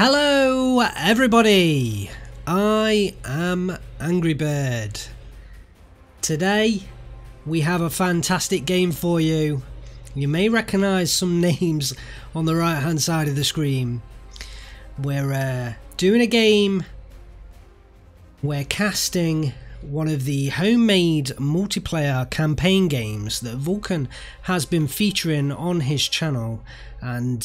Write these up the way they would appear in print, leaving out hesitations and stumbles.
Hello everybody, I am Angry Bird. Today we have a fantastic game for you. You may recognise some names on the right hand side of the screen. We're doing a game. We're casting one of the homemade multiplayer campaign games that Vulcan has been featuring on his channel, and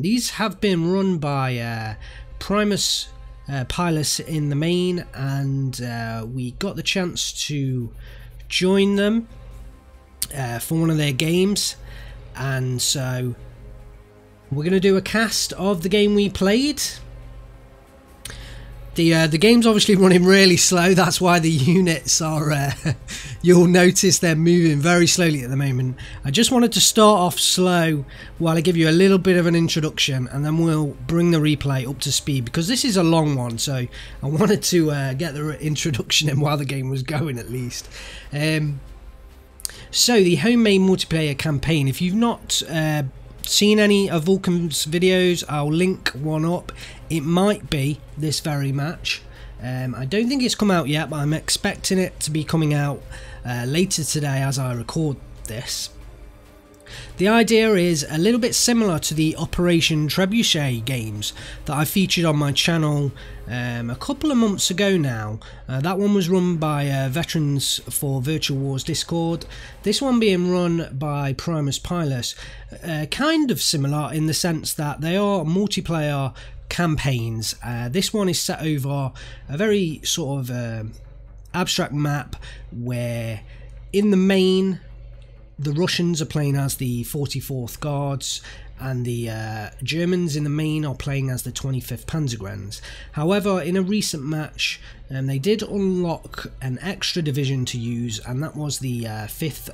these have been run by Primus Pilus in the main, and we got the chance to join them for one of their games, and so we're going to do a cast of the game we played. The game's obviously running really slow, that's why the units are, you'll notice they're moving very slowly at the moment. I just wanted to start off slow while I give you a little bit of an introduction, and then we'll bring the replay up to speed, because this is a long one, so I wanted to get the introduction in while the game was going at least. So the homemade multiplayer campaign, if you've not seen any of Vulcan's videos, I'll link one up. It might be this very match. I don't think it's come out yet, but I'm expecting it to be coming out later today as I record this. The idea is a little bit similar to the Operation Trebuchet games that I featured on my channel a couple of months ago now. That one was run by Veterans for Virtual Wars Discord. This one being run by Primus Pilus. Kind of similar in the sense that they are multiplayer campaigns. This one is set over a very sort of abstract map where in the main the Russians are playing as the 44th Guards, and the Germans in the main are playing as the 25th Panzergrenadiers. However, in a recent match, they did unlock an extra division to use, and that was the 5th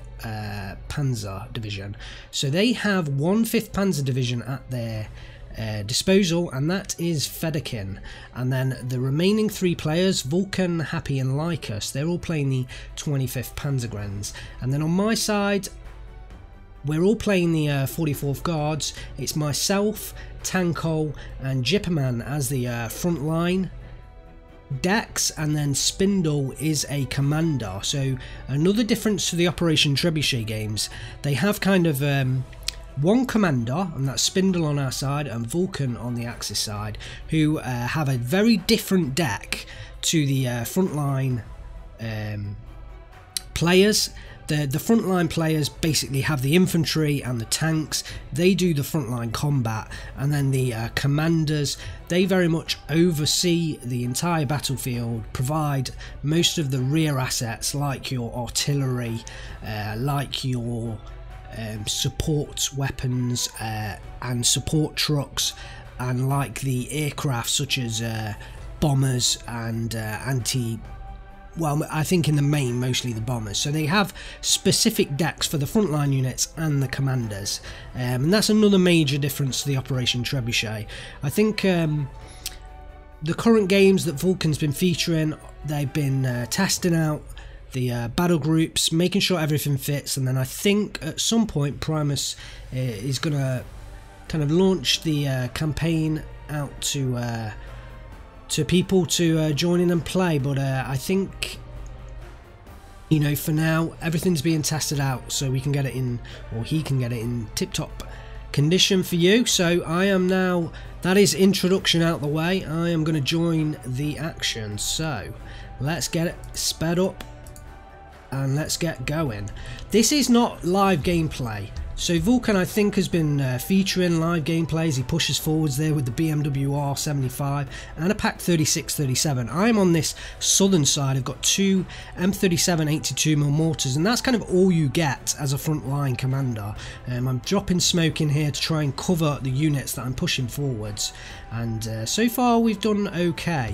Panzer Division. So they have one 5th Panzer Division at their disposal, and that is Fedorkin, and then the remaining three players, Vulcan, Happy and Lycus, they're all playing the 25th Panzergrenadiers. And then on my side, we're all playing the 44th Guards. It's myself, Tanko and Jipperman as the front line decks, and then Spindle is a commander. So another difference to the Operation Trebuchet games, they have kind of one commander, and that's Spindle on our side and Vulcan on the Axis side, who have a very different deck to the frontline players. The frontline players basically have the infantry and the tanks. They do the frontline combat, and then the commanders, they very much oversee the entire battlefield, provide most of the rear assets like your artillery, like your support weapons and support trucks, and like the aircraft such as bombers and well, I think in the main mostly the bombers. So they have specific decks for the frontline units and the commanders, and that's another major difference to the Operation Trebuchet. I think the current games that Vulcan's been featuring, they've been testing out the battle groups, making sure everything fits, and then I think at some point Primus is going to kind of launch the campaign out to people to join in and play. But I think, you know, for now everything's being tested out, so we can get it in, or he can get it in tip-top condition for you. So I am now, that is introduction out the way, I am going to join the action. So let's get it sped up and let's get going. This is not live gameplay. So Vulcan, I think, has been featuring live gameplays. He pushes forwards there with the BMW R75 and a Pak 36-37. I'm on this southern side. I've got two M37 82mm mortars, and that's kind of all you get as a frontline commander. I'm dropping smoke in here to try and cover the units that I'm pushing forwards, and so far we've done okay.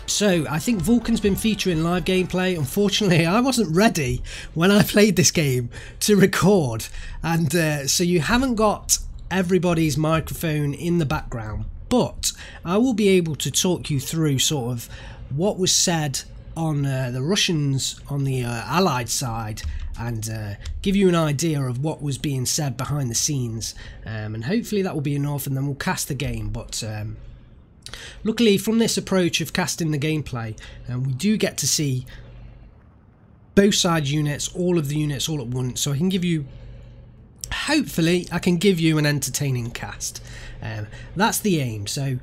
So I think Vulcan's been featuring live gameplay. Unfortunately, I wasn't ready when I played this game to record, and so you haven't got everybody's microphone in the background, but I will be able to talk you through sort of what was said on the Russians on the Allied side, and give you an idea of what was being said behind the scenes, and hopefully that will be enough, and then we'll cast the game. But luckily, from this approach of casting the gameplay, we do get to see both side units, all of the units all at once, so I can give you, hopefully I can give you an entertaining cast. That's the aim. So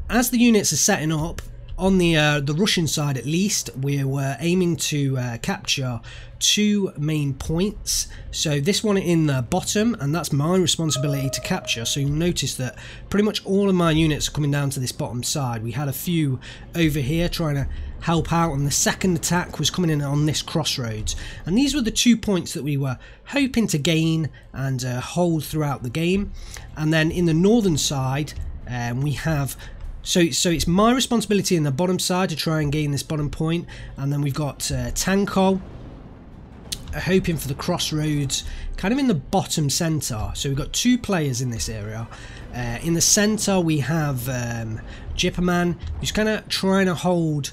as the units are setting up on the Russian side, at least we were aiming to capture 2 main points. So this one in the bottom, and that's my responsibility to capture. So you'll notice that pretty much all of my units are coming down to this bottom side. We had a few over here trying to help out, and the second attack was coming in on this crossroads, and these were the 2 points that we were hoping to gain and hold throughout the game. And then in the northern side, we have so it's my responsibility in the bottom side to try and gain this bottom point, and then we've got Tanko hoping for the crossroads kind of in the bottom center. So we've got 2 players in this area. In the center we have Jipperman, who's kind of trying to hold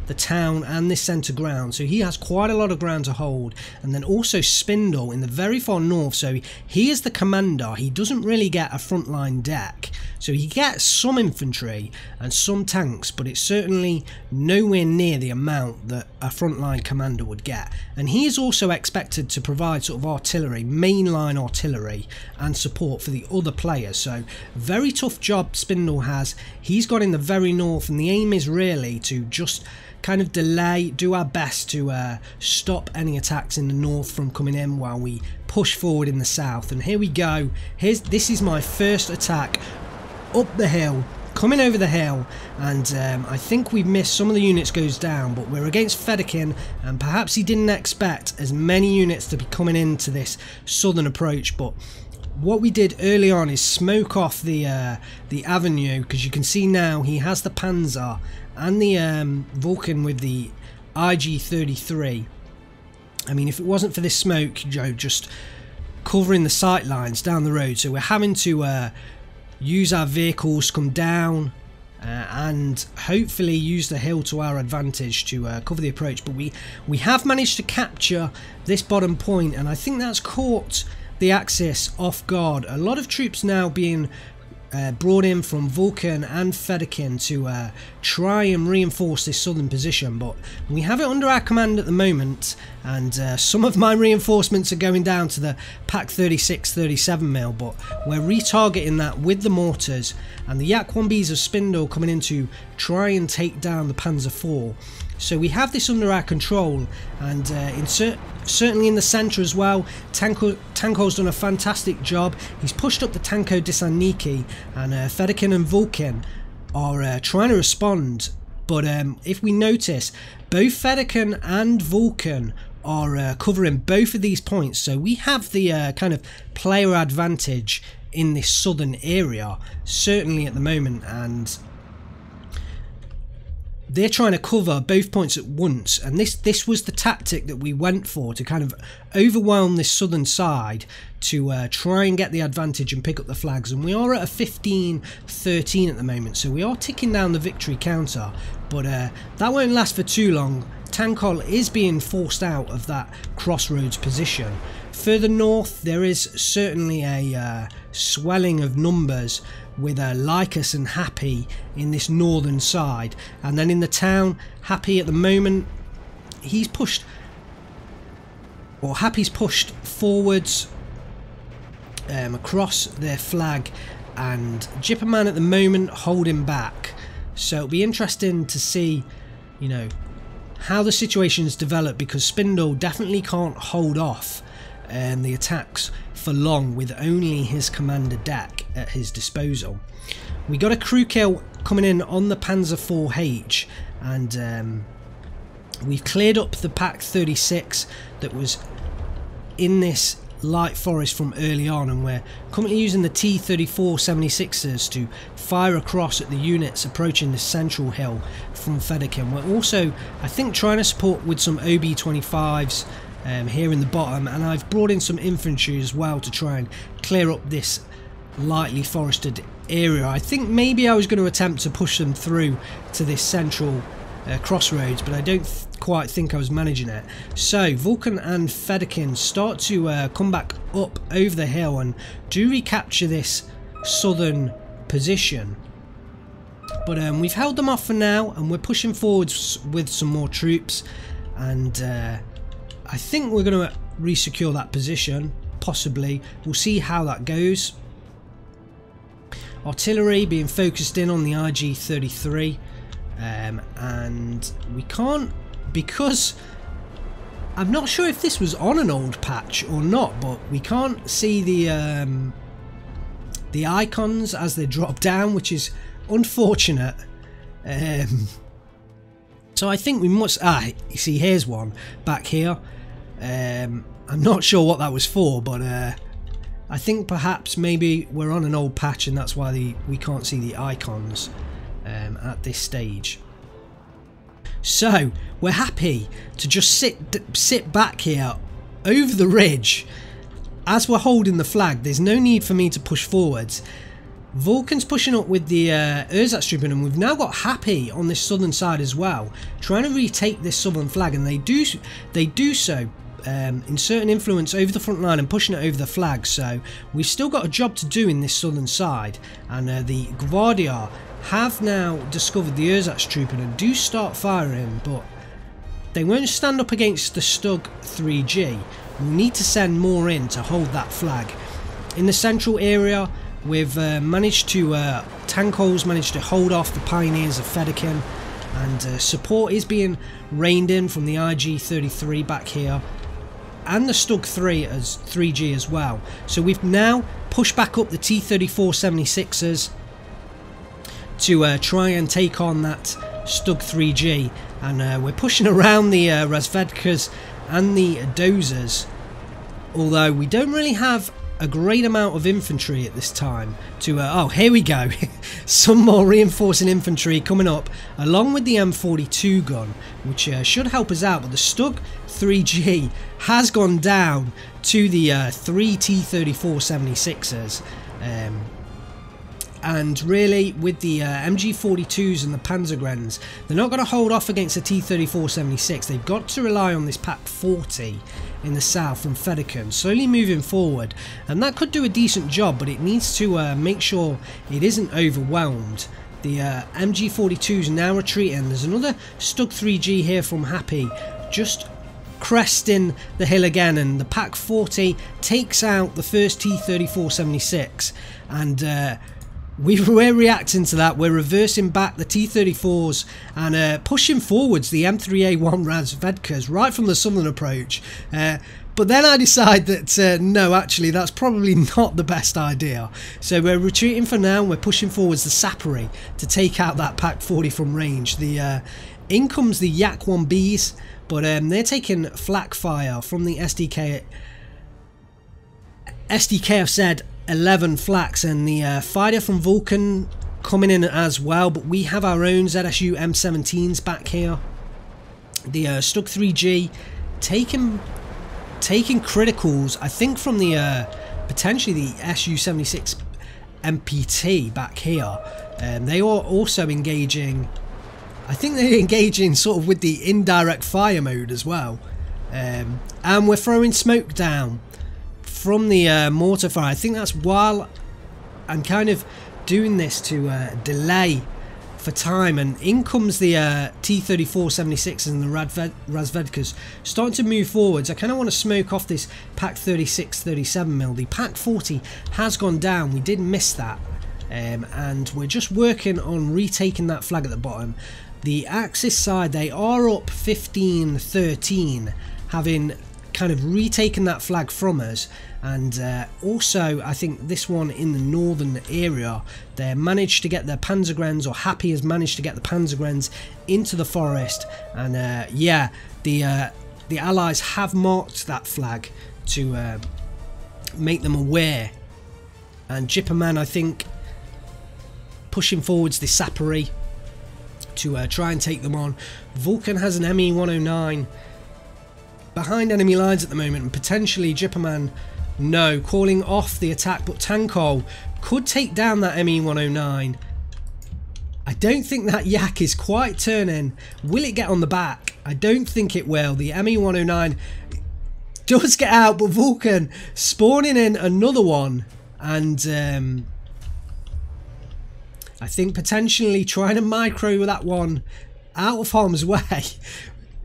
the town and this centre ground, so he has quite a lot of ground to hold. And then also Spindle in the very far north, so he is the commander. He doesn't really get a frontline deck, so he gets some infantry and some tanks, but it's certainly nowhere near the amount that a frontline commander would get. And he is also expected to provide sort of artillery, mainline artillery, and support for the other players. So very tough job Spindle has. He's got in the very north, and the aim is really to just kind of delay, do our best to stop any attacks in the north from coming in while we push forward in the south. And here we go. This is my first attack up the hill, coming over the hill, and I think we've missed. Some of the units goes down, but we're against Fedorkin, and perhaps he didn't expect as many units to be coming into this southern approach. But what we did early on is smoke off the avenue, because you can see now he has the Panzer and the Vulcan with the IG-33. I mean, if it wasn't for this smoke, you know, just covering the sight lines down the road, so we're having to use our vehicles, come down, and hopefully use the hill to our advantage to cover the approach. But we have managed to capture this bottom point, and I think that's caught the Axis off guard. A lot of troops now being brought in from Vulcan and Fedorkin to try and reinforce this southern position, but we have it under our command at the moment, and some of my reinforcements are going down to the Pak 36-37mm, but we're retargeting that with the mortars, and the Yak 1Bs of Spindle coming in to try and take down the Panzer IV. So we have this under our control, and certainly in the centre as well, Tanko's done a fantastic job. He's pushed up the Tanko Disaniki, and Fedorkin and Vulcan are trying to respond. But if we notice, both Fedorkin and Vulcan are covering both of these points, so we have the kind of player advantage in this southern area, certainly at the moment, and they're trying to cover both points at once, and this was the tactic that we went for, to kind of overwhelm this southern side to try and get the advantage and pick up the flags. And we are at a 15-13 at the moment, so we are ticking down the victory counter, but that won't last for too long. Tankol is being forced out of that crossroads position. Further north there is certainly a swelling of numbers with Lycus and Happy in this northern side, and then in the town, Happy at the moment, he's pushed, or Happy's pushed forwards across their flag, and Jipperman at the moment holding back. So it'll be interesting to see, you know, how the situations develop, because Spindle definitely can't hold off the attacks for long with only his commander deck at his disposal. We got a crew kill coming in on the Panzer IV-H, and we've cleared up the Pak 36 that was in this light forest from early on, and we're currently using the T-34-76s to fire across at the units approaching the central hill from Fedorkin. We're also, I think, trying to support with some OB-25s here in the bottom, and I've brought in some infantry as well to try and clear up this lightly forested area. I think maybe I was going to attempt to push them through to this central crossroads, but I don't quite think I was managing it. So Vulcan and Fedaykin start to come back up over the hill and do recapture this southern position. But we've held them off for now, and we're pushing forwards with some more troops, and I think we're going to re-secure that position, possibly. We'll see how that goes. Artillery being focused in on the IG-33, and we can't, because I'm not sure if this was on an old patch or not, but we can't see the icons as they drop down, which is unfortunate. So I think we must, you see here's one back here. I'm not sure what that was for, but I think perhaps maybe we're on an old patch and that's why we can't see the icons at this stage. So we're happy to just sit back here over the ridge as we're holding the flag. There's no need for me to push forwards. Vulcan's pushing up with the Ersatztruppen, and we've now got Happy on this southern side as well, trying to retake this southern flag, and they do so inserting influence over the front line and pushing it over the flag. So we've still got a job to do in this southern side, and the Gvardia have now discovered the Ersatztruppen and do start firing, but they won't stand up against the Stug 3G. We need to send more in to hold that flag. In the central area, we've managed to, Tankhol's managed to hold off the Pioneers of Fedaykin, and support is being reined in from the IG-33 back here, and the Stug 3G as well. So we've now pushed back up the T-34-76ers to try and take on that Stug 3G, and we're pushing around the Razvedkas and the Dozers, although we don't really have a great amount of infantry at this time to oh, here we go. Some more reinforcing infantry coming up along with the M42 gun, which should help us out, but the Stug 3G has gone down to the 3 T-34-76ers, and really with the MG42s and the Panzergrens, they're not going to hold off against the T-34-76. They've got to rely on this Pak 40 in the south from Fedaykin, slowly moving forward, and that could do a decent job, but it needs to make sure it isn't overwhelmed. The MG42s now retreating. There's another Stug 3G here from Happy, just cresting the hill again, and the Pak 40 takes out the first T-34-76, and we're reacting to that. We're reversing back the T-34s and pushing forwards the M3A1 Razvedkas right from the southern approach. But then I decide that no, actually that's probably not the best idea. So we're retreating for now. We're pushing forwards the Sapori to take out that Pak 40 from range. The in comes the Yak-1Bs, but they're taking flak fire from the SDKFZ 11 flaks, and the fighter from Vulcan coming in as well, but we have our own ZSU M17s back here. The Stug 3G taking criticals, I think, from the potentially the SU-76 MPT back here. They are also engaging, I think they're engaging sort of with the indirect fire mode as well, and we're throwing smoke down from the mortar fire. I think that's while I'm kind of doing this to delay for time, and in comes the T-34-76 and the Razvedkas starting to move forwards. I kind of want to smoke off this Pak 36-37mm. The Pak 40 has gone down, we did miss that, and we're just working on retaking that flag at the bottom. The Axis side, they are up 15-13, having kind of retaken that flag from us, and also I think this one in the northern area, they managed to get their Panzergrens, or Happy has managed to get the Panzergrens into the forest, and yeah, the Allies have marked that flag to make them aware, and Jipperman, I think, pushing forwards the Sapori to try and take them on. Vulcan has an ME-109 behind enemy lines at the moment, and potentially Jipperman, no, calling off the attack, but Tankhol could take down that ME-109. I don't think that yak is quite turning. Will it get on the back? I don't think it will. The ME-109 does get out, but Vulcan spawning in another one, and I think potentially trying to micro that one out of harm's way.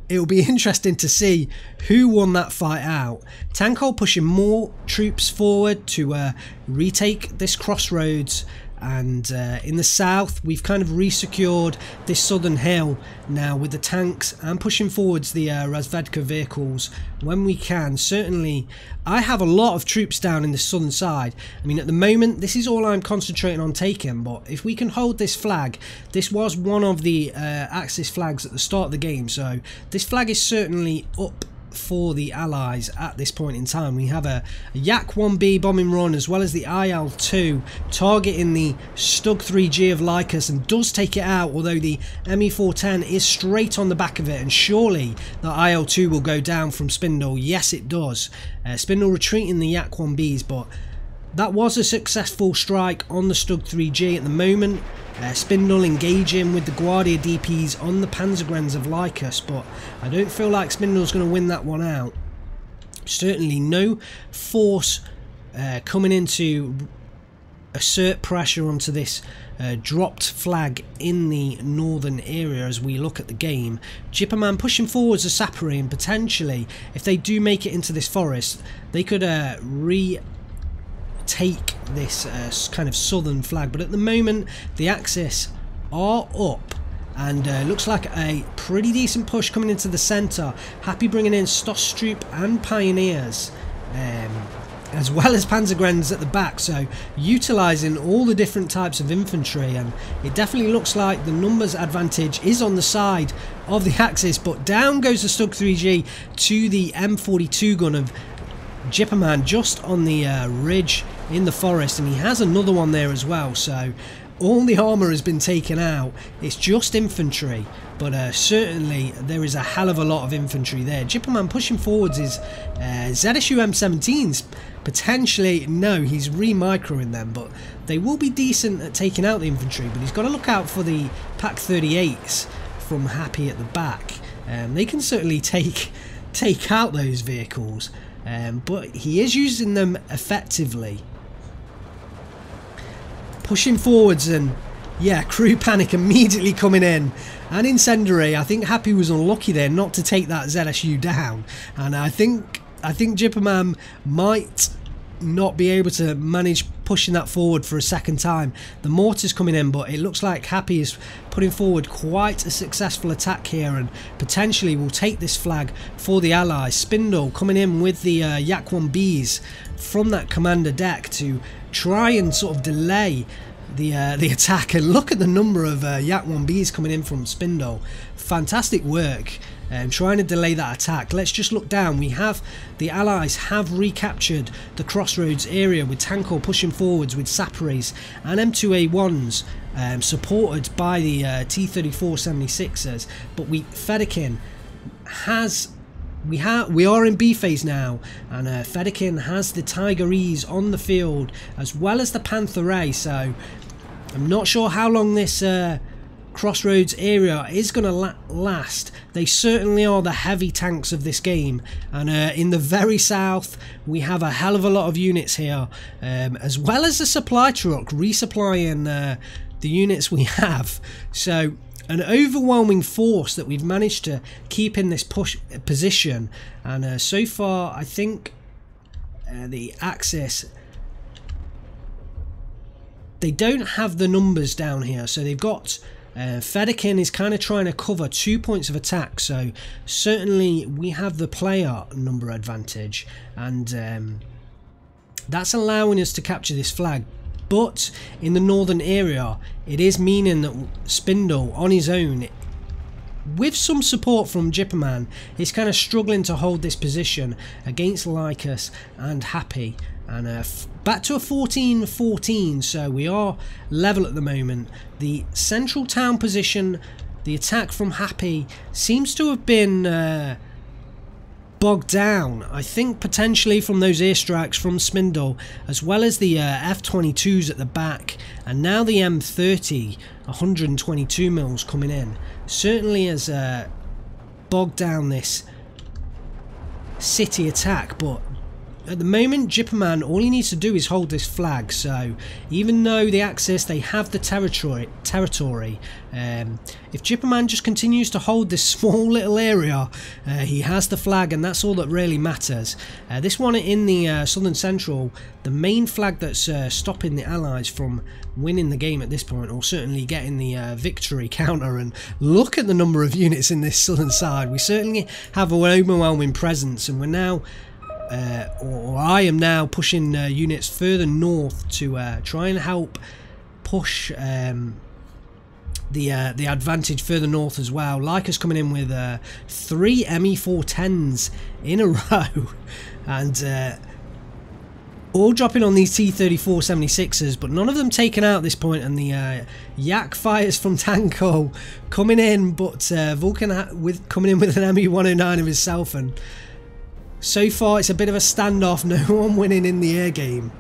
It'll be interesting to see who won that fight out. Tankhole pushing more troops forward to retake this crossroads, and in the south we've kind of resecured this southern hill now with the tanks, and pushing forwards the Razvedka vehicles when we can. Certainly I have a lot of troops down in the southern side. I mean, at the moment this is all I'm concentrating on taking, but if we can hold this flag, this was one of the Axis flags at the start of the game, so this flag is certainly up for the Allies at this point in time. We have a Yak 1B bombing run, as well as the IL-2 targeting the Stug 3G of Lycus, and does take it out, although the ME-410 is straight on the back of it, and surely the IL-2 will go down from Spindle. Yes, it does. Spindle retreating the Yak 1Bs, but that was a successful strike on the Stug 3G at the moment. Spindle engaging with the Guardia DPs on the Panzergrens of Lycus, but I don't feel like Spindle's going to win that one out. Certainly no force coming in to assert pressure onto this dropped flag in the northern area as we look at the game. Jipperman pushing forwards a Sapori, and potentially, if they do make it into this forest, they could take this kind of southern flag, but at the moment the Axis are up, and looks like a pretty decent push coming into the centre. Happy bringing in Stosstroop and Pioneers, as well as Panzergrens at the back, so utilising all the different types of infantry, and it definitely looks like the numbers advantage is on the side of the Axis. But down goes the Stug 3G to the M42 gun of Jipperman just on the ridge in the forest, and he has another one there as well, so all the armour has been taken out. It's just infantry, but certainly there is a hell of a lot of infantry there. Jipperman pushing forwards his ZSU M17s, potentially, no, he's re-microing them, but they will be decent at taking out the infantry, but he's got to look out for the Pak 38s from Happy at the back. They can certainly take out those vehicles, but he is using them effectively. Pushing forwards, and yeah, crew panic immediately coming in, and incendiary. I think Happy was unlucky there not to take that ZSU down, and I think Jipperman might not be able to manage pushing that forward for a second time. The mortar's coming in, but it looks like Happy is putting forward quite a successful attack here, and potentially will take this flag for the Allies. Spindle coming in with the Yak 1Bs from that commander deck to try and sort of delay the attack, and look at the number of Yak 1Bs coming in from Spindle. Fantastic work trying to delay that attack. Let's just look down. We have the Allies have recaptured the crossroads area, with Tankhole pushing forwards with Saparis and M2A1s supported by the T-34-76ers, but Fedaykin has we are in B phase now, and Fedaykin has the Tiger E's on the field as well as the Panther A, so I'm not sure how long this crossroads area is going to last. They certainly are the heavy tanks of this game, and in the very south we have a hell of a lot of units here, as well as a supply truck resupplying the units we have. So an overwhelming force that we've managed to keep in this push position, and so far I think the Axis, they don't have the numbers down here, so they've got Fedaykin is kind of trying to cover 2 points of attack, so certainly we have the player number advantage, and that's allowing us to capture this flag. But in the northern area, it is meaning that Spindle on his own, with some support from Jipperman, is kind of struggling to hold this position against Lycus and Happy. And back to a 14-14, so we are level at the moment. The central town position, the attack from Happy seems to have been bogged down, I think, potentially from those airstrikes from Spindle, as well as the F-22s at the back, and now the M30 122 mils coming in, certainly has bogged down this city attack. But at the moment, Jipperman, all he needs to do is hold this flag. So even though the Axis, they have the territory, if Jipperman just continues to hold this small little area, he has the flag, and that's all that really matters. This one in the southern central, the main flag that's stopping the Allies from winning the game at this point, or certainly getting the victory counter. And look at the number of units in this southern side. We certainly have an overwhelming presence, and we're now or I am now pushing units further north to try and help push the advantage further north as well. Leica's coming in with 3 Me-410s in a row, and all dropping on these T-34 76s, but none of them taken out at this point. And the Yak fires from Tanko coming in, but Vulcan coming in with an Me-109 of himself, and so far it's a bit of a standoff, no one winning in the air game.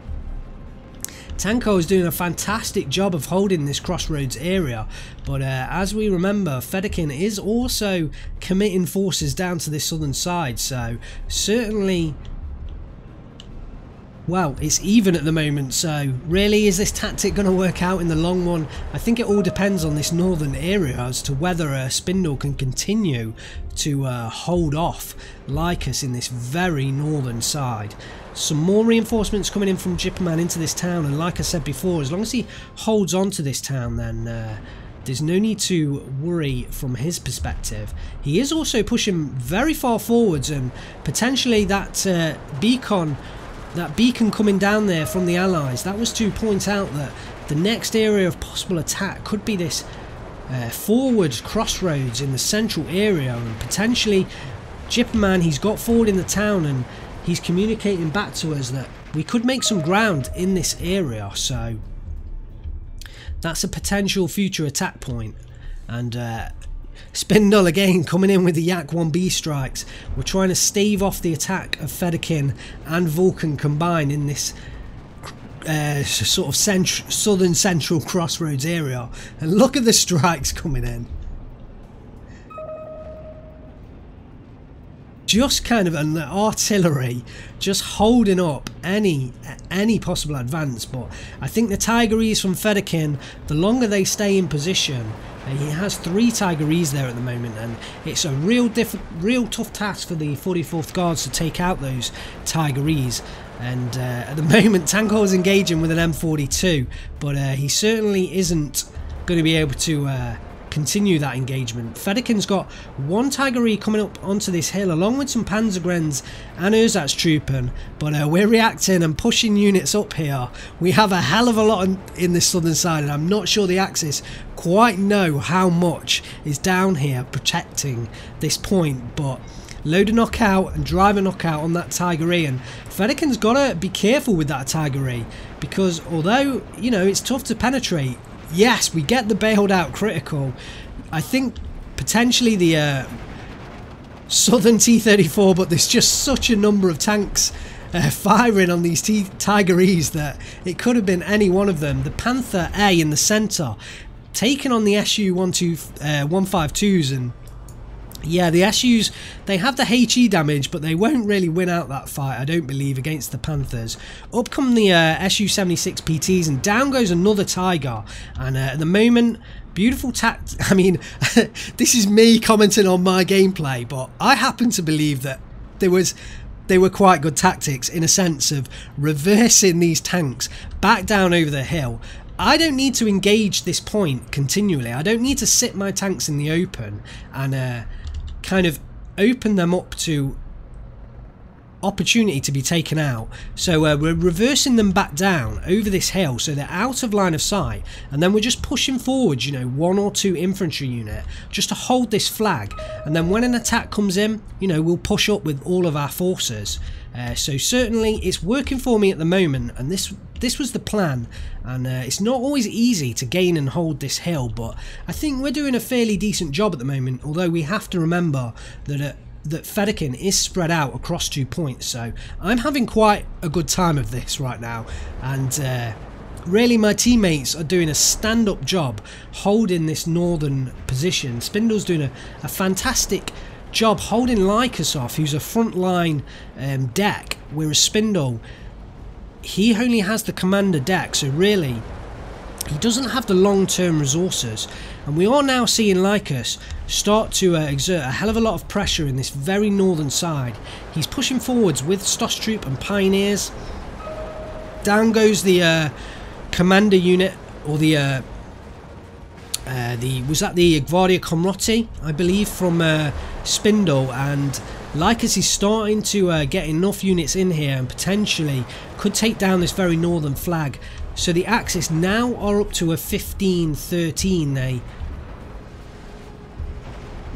Tanko is doing a fantastic job of holding this crossroads area, but as we remember, Fedaykin is also committing forces down to this southern side, so certainly, well, it's even at the moment. So really, is this tactic going to work out in the long run? I think it all depends on this northern area as to whether Spindle can continue to hold off Lycus in this very northern side. Some more reinforcements coming in from Jipperman into this town, and like I said before, as long as he holds on to this town, then there's no need to worry from his perspective. He is also pushing very far forwards, and potentially that beacon coming down there from the Allies, that was to point out that the next area of possible attack could be this forward crossroads in the central area, and potentially Jipperman, he's got forward in the town, and he's communicating back to us that we could make some ground in this area. So that's a potential future attack point. And Spindle again coming in with the Yak 1B strikes. We're trying to stave off the attack of Fedaykin and Vulcan combined in this sort of southern central crossroads area. And look at the strikes coming in. Just kind of an artillery, just holding up any possible advance. But I think the Tigerese from Fedaykin, the longer they stay in position, he has 3 Tigerese there at the moment, and it's a real tough task for the 44th Guards to take out those Tigerese. And at the moment, Tanko is engaging with an M42, but he certainly isn't going to be able to continue that engagement. Fedaykin's got 1 Tigerese coming up onto this hill, along with some Panzergrens and Ersatztruppen, but we're reacting and pushing units up here. We have a hell of a lot in this southern side, and I'm not sure the Axis quite know how much is down here protecting this point, but load a knockout and drive a knockout on that Tigerese, and Fedaykin's got to be careful with that Tigerese, because although, you know, it's tough to penetrate, yes, we get the bailed out critical. I think potentially the southern T-34, but there's just such a number of tanks firing on these Tigerese that it could have been any one of them. The Panther A in the centre, taking on the Su-152s, and yeah, the SUs, they have the HE damage, but they won't really win out that fight, I don't believe, against the Panthers. Up come the Su-76 PTs, and down goes another Tiger. And at the moment, beautiful I mean, this is me commenting on my gameplay, but I happen to believe that they were quite good tactics in a sense of reversing these tanks back down over the hill. I don't need to engage this point continually. I don't need to sit my tanks in the open and kind of open them up to opportunity to be taken out. So we're reversing them back down over this hill so they're out of line of sight, and then we're just pushing forward, you know, 1 or 2 infantry unit just to hold this flag, and then when an attack comes in, you know, we'll push up with all of our forces. So certainly it's working for me at the moment, and this was the plan. And it's not always easy to gain and hold this hill, but I think we're doing a fairly decent job at the moment, although we have to remember that that Fedaykin is spread out across 2 points. So I'm having quite a good time of this right now, and really my teammates are doing a stand-up job holding this northern position. Spindle's doing a fantastic job holding Lycus off, who's a frontline deck, whereas Spindle, he only has the commander deck, so really he doesn't have the long-term resources. And we are now seeing Lycus start to exert a hell of a lot of pressure in this very northern side. He's pushing forwards with Stoss Troop and Pioneers. Down goes the commander unit, or the was that the Gvardia Komroti, I believe, from Spindle, and Lycus is starting to get enough units in here and potentially could take down this very northern flag. So the Axis now are up to a 15-13. They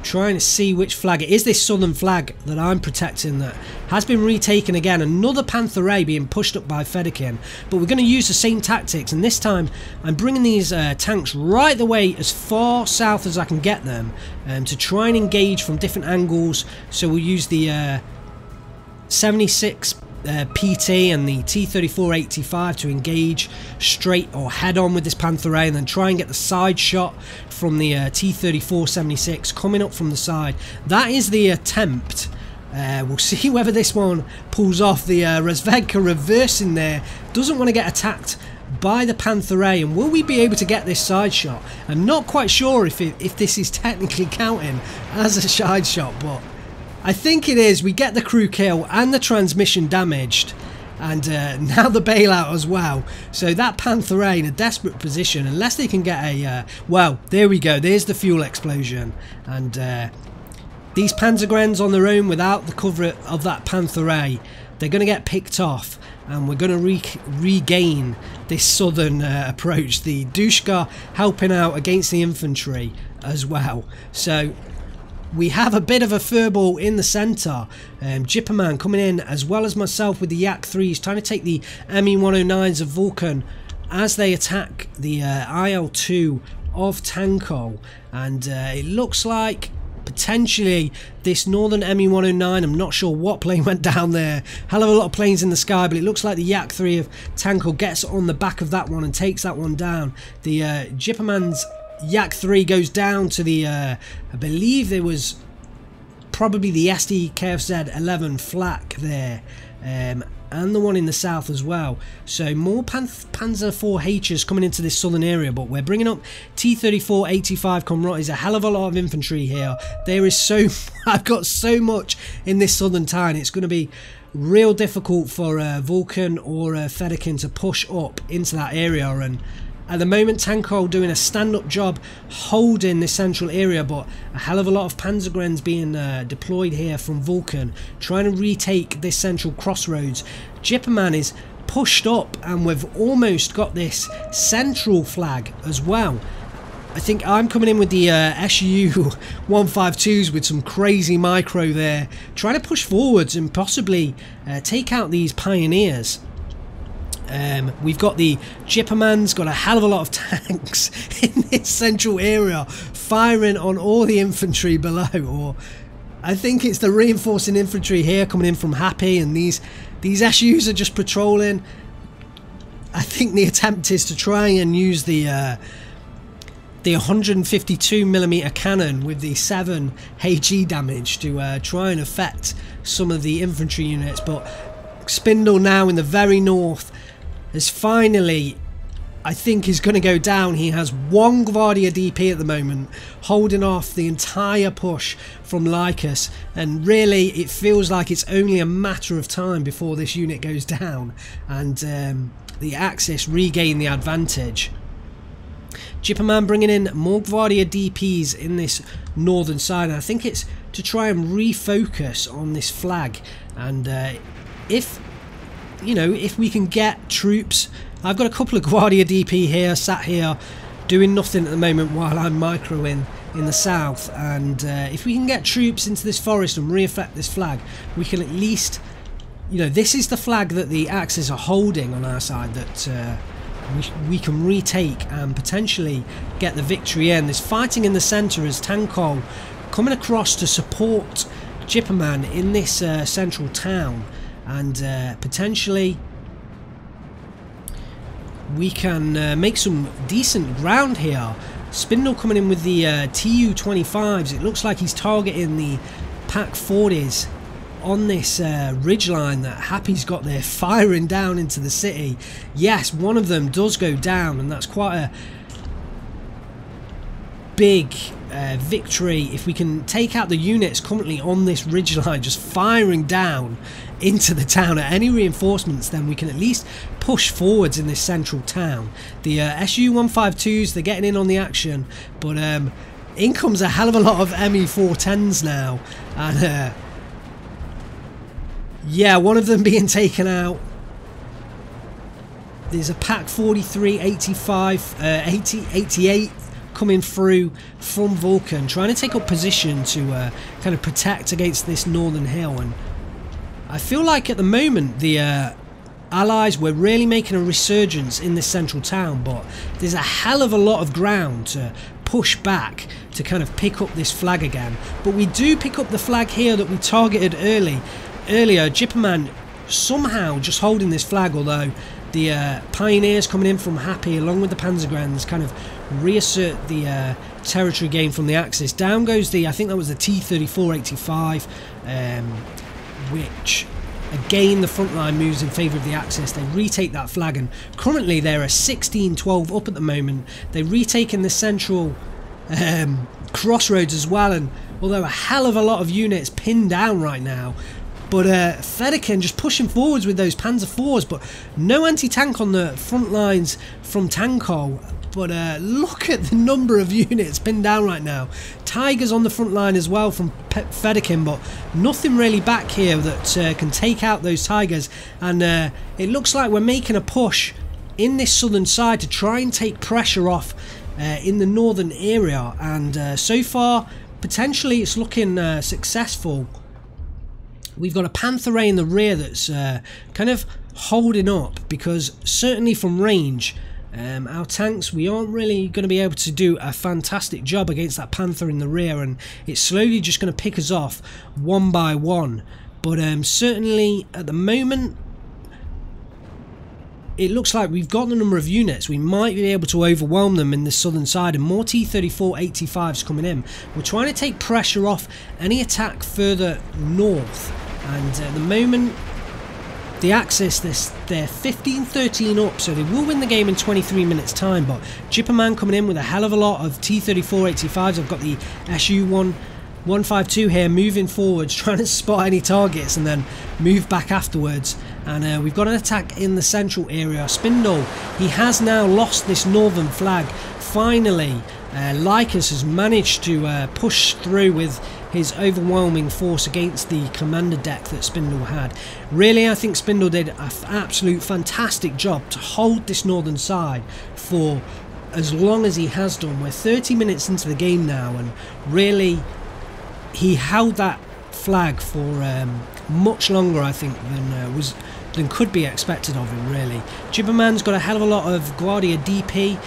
trying to see which flag it is. This southern flag that I'm protecting that has been retaken again. Another Panther A being pushed up by Fedaykin, but we're going to use the same tactics, and this time I'm bringing these tanks right the way as far south as I can get them, to try and engage from different angles. So we'll use the 76 PT and the T-34-85 to engage straight or head on with this Panther A, and then try and get the side shot from the T-34-76 coming up from the side. That is the attempt. We'll see whether this one pulls off. The Razvedka reversing there, doesn't want to get attacked by the Panther A, and will we be able to get this side shot? I'm not quite sure if this is technically counting as a side shot, but I think it is. We get the crew kill and the transmission damaged, and now the bailout as well. So that Panther A in a desperate position, unless they can get a well, there we go, there's the fuel explosion, and these Panzergrens on their own without the cover of that Panther A, they're going to get picked off, and we're going to regain this southern approach. The Dushka helping out against the infantry as well. So we have a bit of a furball in the centre. Jipperman coming in, as well as myself with the Yak 3s, trying to take the ME-109s of Vulcan as they attack the IL-2 of Tanko. And it looks like potentially this northern ME-109, I'm not sure what plane went down there, hell of a lot of planes in the sky, but it looks like the Yak 3 of Tanko gets on the back of that one and takes that one down. The Jipperman's Yak 3 goes down to the, I believe there was probably the SD KFZ 11 flak there, and the one in the south as well. So more Panzer 4Hs coming into this southern area, but we're bringing up T-34-85 Komrotis, a hell of a lot of infantry here. There is so, I've got so much in this southern town, it's going to be real difficult for Vulcan or Fedaykin to push up into that area. And at the moment, Tanko doing a stand-up job holding this central area, but a hell of a lot of Panzergrens being deployed here from Vulcan, trying to retake this central crossroads. Jipperman is pushed up, and we've almost got this central flag as well. I think I'm coming in with the SU-152s with some crazy micro there, trying to push forwards and possibly take out these Pioneers. We've got the Jipperman's got a hell of a lot of tanks in this central area, firing on all the infantry below, or I think it's the reinforcing infantry here coming in from Happy, and these SUs are just patrolling. I think the attempt is to try and use the 152mm cannon with the 7 HE damage to try and affect some of the infantry units, but Spindle now in the very north is finally, I think, is going to go down. He has one Gvardia DP at the moment, holding off the entire push from Lycus, and really it feels like it's only a matter of time before this unit goes down and the Axis regain the advantage. Jipperman bringing in more Gvardia DPs in this northern side, and I think it's to try and refocus on this flag, and if we can get troops. I've got a couple of Gvardia DP here, sat here, doing nothing at the moment while I'm microing in the south, and if we can get troops into this forest and re-affect this flag, we can at least, this is the flag that the Axis are holding on our side, that we can retake and potentially get the victory in. There's fighting in the centre as Tanko coming across to support Jipperman in this central town, and potentially we can make some decent ground here. Spindle coming in with the TU-25s. It looks like he's targeting the Pack 40s on this ridgeline that Happy's got there, firing down into the city. Yes, one of them does go down, and that's quite a big victory. If we can take out the units currently on this ridgeline just firing down into the town at any reinforcements, then we can at least push forwards in this central town. The SU-152s, they're getting in on the action, but in comes a hell of a lot of ME-410s now, and yeah, one of them being taken out. There's a Pack 43, 85, 88 coming through from Vulcan, trying to take up position to kind of protect against this northern hill. And I feel like at the moment the Allies were really making a resurgence in this central town, but there's a hell of a lot of ground to push back to kind of pick up this flag again. But we do pick up the flag here that we targeted earlier. Jipperman somehow just holding this flag, although the Pioneers coming in from Happy along with the Panzergrenadiers kind of reassert the territory gain from the Axis. Down goes the, I think that was the T-34-85, which again the front line moves in favour of the Axis. They retake that flag, and currently they're a 16-12 up at the moment. They're retaking the central crossroads as well, and although a hell of a lot of units pinned down right now, but Fedaykin just pushing forwards with those Panzer IVs, but no anti-tank on the front lines from Tanko. But look at the number of units pinned down right now. Tigers on the front line as well from Fedaykin, but nothing really back here that can take out those Tigers. And it looks like we're making a push in this southern side to try and take pressure off in the northern area. And so far, potentially it's looking successful. We've got a Panther Ray in the rear that's kind of holding up, because certainly from range, our tanks, we aren't really going to be able to do a fantastic job against that Panther in the rear, and it's slowly just going to pick us off one by one. But certainly at the moment, it looks like we've got the number of units. We might be able to overwhelm them in the southern side, and more T-34-85s coming in. We're trying to take pressure off any attack further north, and at the moment the Axis, they're 15-13 up, so they will win the game in 23 minutes time. But Jipperman coming in with a hell of a lot of T-34-85s. I've got the SU-152 here moving forwards, trying to spot any targets and then move back afterwards. And we've got an attack in the central area. Spindle, he has now lost this northern flag. Finally, Lycus has managed to push through with his overwhelming force against the commander deck that Spindle had. Really, I think Spindle did an absolute fantastic job to hold this northern side for as long as he has done. We're 30 minutes into the game now, and really he held that flag for much longer, I think, than could be expected of him, really. Jipperman's got a hell of a lot of Guardia DPs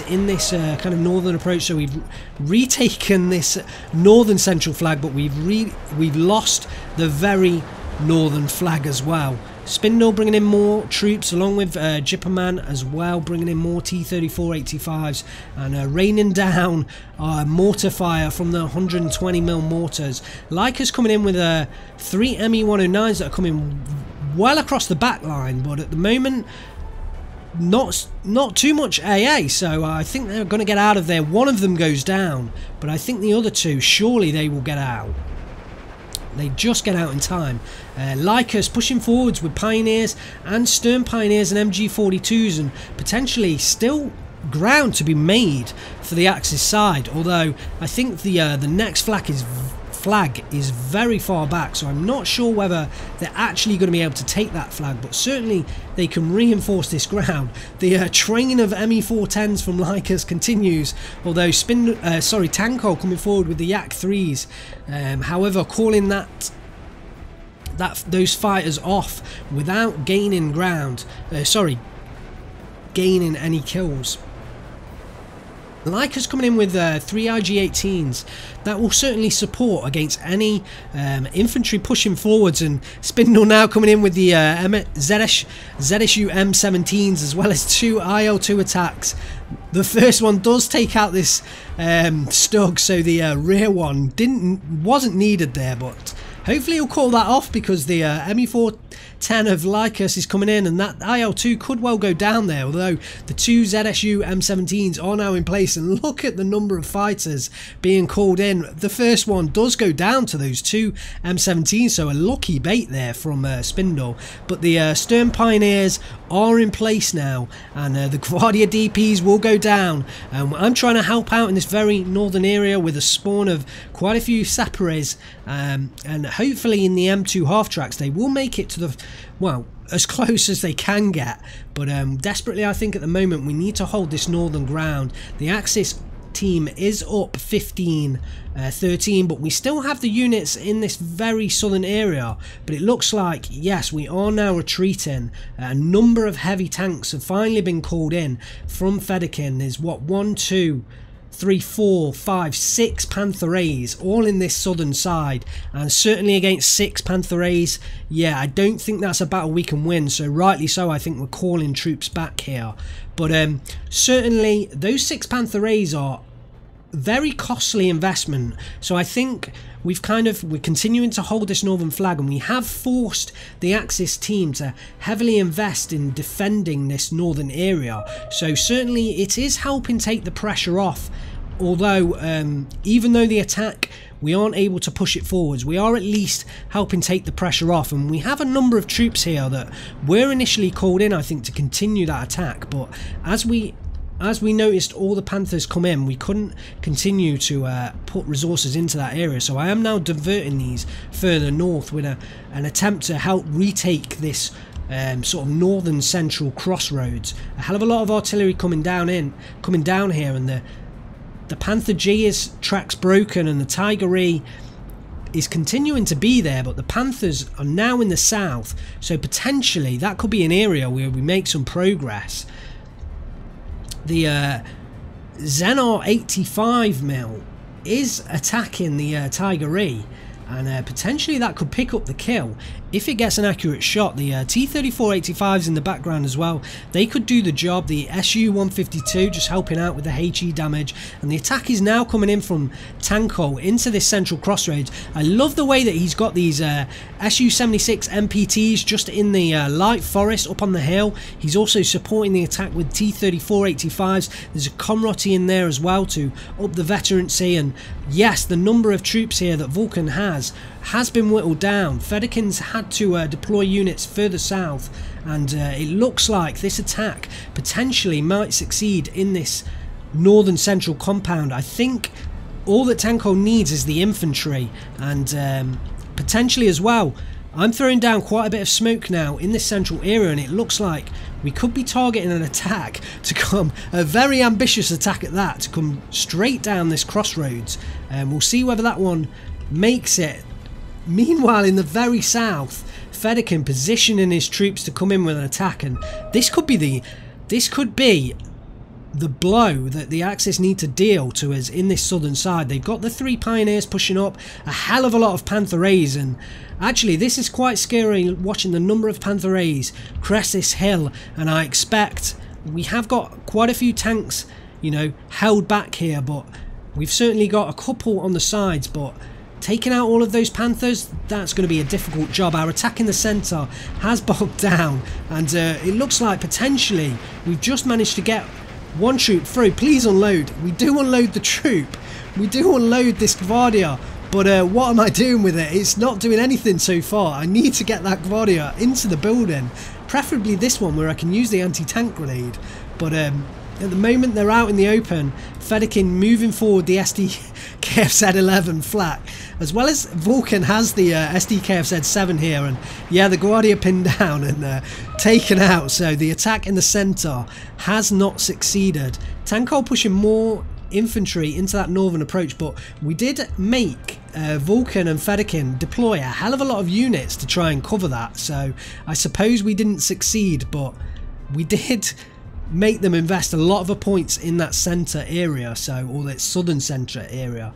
in this kind of northern approach, so we've retaken this northern central flag, but we've lost the very northern flag as well. Spindle bringing in more troops along with Jipperman as well, bringing in more T-34-85s and raining down mortar fire from the 120mm mortars. Lycus coming in with 3 ME-109s that are coming well across the back line, but at the moment not too much AA, so I think they're going to get out of there. One of them goes down, but I think the other two, surely they will get out. They just get out in time. Lycus pushing forwards with Pioneers and Stern Pioneers and MG42s, and potentially still ground to be made for the Axis side, although I think the next flag is very far back, so I'm not sure whether they're actually going to be able to take that flag, but certainly they can reinforce this ground. The train of ME-410s from Lycus continues, although Tanko coming forward with the Yak 3s, however, calling those fighters off without gaining ground, gaining any kills. Lycus coming in with 3 IG-18s. That will certainly support against any infantry pushing forwards, and Spindle now coming in with the ZSU M17s as well as 2 IL-2 attacks. The first one does take out this Stug, so the rear one wasn't needed there, but hopefully he'll call that off because the ME410 of Lycus is coming in, and that IL-2 could well go down there, although the 2 ZSU M17s are now in place. And look at the number of fighters being called in. The first one does go down to those 2 M17s, so a lucky bait there from Spindle. But the Stern Pioneers are in place now, and the Gvardia DPs will go down. I'm trying to help out in this very northern area with a spawn of quite a few Saparis, and hopefully in the M2 half tracks they will make it to the, well, as close as they can get. But desperately, I think at the moment we need to hold this northern ground. The Axis team is up 15-13, but we still have the units in this very southern area. But it looks like, yes, we are now retreating. A number of heavy tanks have finally been called in from Fedaykin. There's what, 1, 2, 3, 4, 5, 6 Panther A's all in this southern side, and certainly against 6 Panther A's, yeah, I don't think that's a battle we can win. So rightly so, I think we're calling troops back here. But certainly those 6 Panther A's are very costly investment. So I think we're continuing to hold this northern flag, and we have forced the Axis team to heavily invest in defending this northern area. So certainly it is helping take the pressure off, although even though the attack, we aren't able to push it forwards, we are at least helping take the pressure off. And we have a number of troops here that were initially called in, I think, to continue that attack, but as we noticed all the Panthers come in, we couldn't continue to put resources into that area. So I am now diverting these further north with an attempt to help retake this sort of northern central crossroads. A hell of a lot of artillery coming down here, and the Panther G is tracks broken, and the Tiger E is continuing to be there, but the Panthers are now in the south, so potentially that could be an area where we make some progress. The Xenar 85mm is attacking the Tiger E, and potentially that could pick up the kill if it gets an accurate shot. The T-34-85s in the background as well, they could do the job. The SU-152 just helping out with the HE damage, and the attack is now coming in from Tanko into this central crossroads. I love the way that he's got these SU-76 MPTs just in the light forest up on the hill. He's also supporting the attack with T-34-85s. There's a Comroti in there as well to up the veterancy, and yes, the number of troops here that Vulcan has been whittled down. Fedaykin's had to deploy units further south, and it looks like this attack potentially might succeed in this northern central compound. I think all that Tanko needs is the infantry, and potentially as well, I'm throwing down quite a bit of smoke now in this central area, and it looks like we could be targeting an attack to come, a very ambitious attack at that, to come straight down this crossroads, and we'll see whether that one makes it. Meanwhile, in the very south, Fedaykin positioning his troops to come in with an attack, and this could be the blow that the Axis need to deal to us in this southern side. They've got the 3 Pioneers pushing up, a hell of a lot of Panther A's, and actually this is quite scary watching the number of Panther A's crest this hill. And I expect we have got quite a few tanks, you know, held back here, but we've certainly got a couple on the sides. But taking out all of those Panthers, that's going to be a difficult job. Our attack in the centre has bogged down, and it looks like potentially we've just managed to get one troop through. Please unload. We do unload the troop. We do unload this Gvardia, but what am I doing with it? It's not doing anything so far. I need to get that Gvardia into the building, preferably this one where I can use the anti-tank grenade. But at the moment they're out in the open. Fedaykin moving forward the SDKFZ-11 flak, as well as Vulcan has the SDKFZ-7 here, and yeah, the Gvardia pinned down and taken out. So the attack in the centre has not succeeded. Tanko pushing more infantry into that northern approach, but we did make Vulcan and Fedaykin deploy a hell of a lot of units to try and cover that. So I suppose we didn't succeed, but we did make them invest a lot of the points in that centre area, so, or that southern centre area.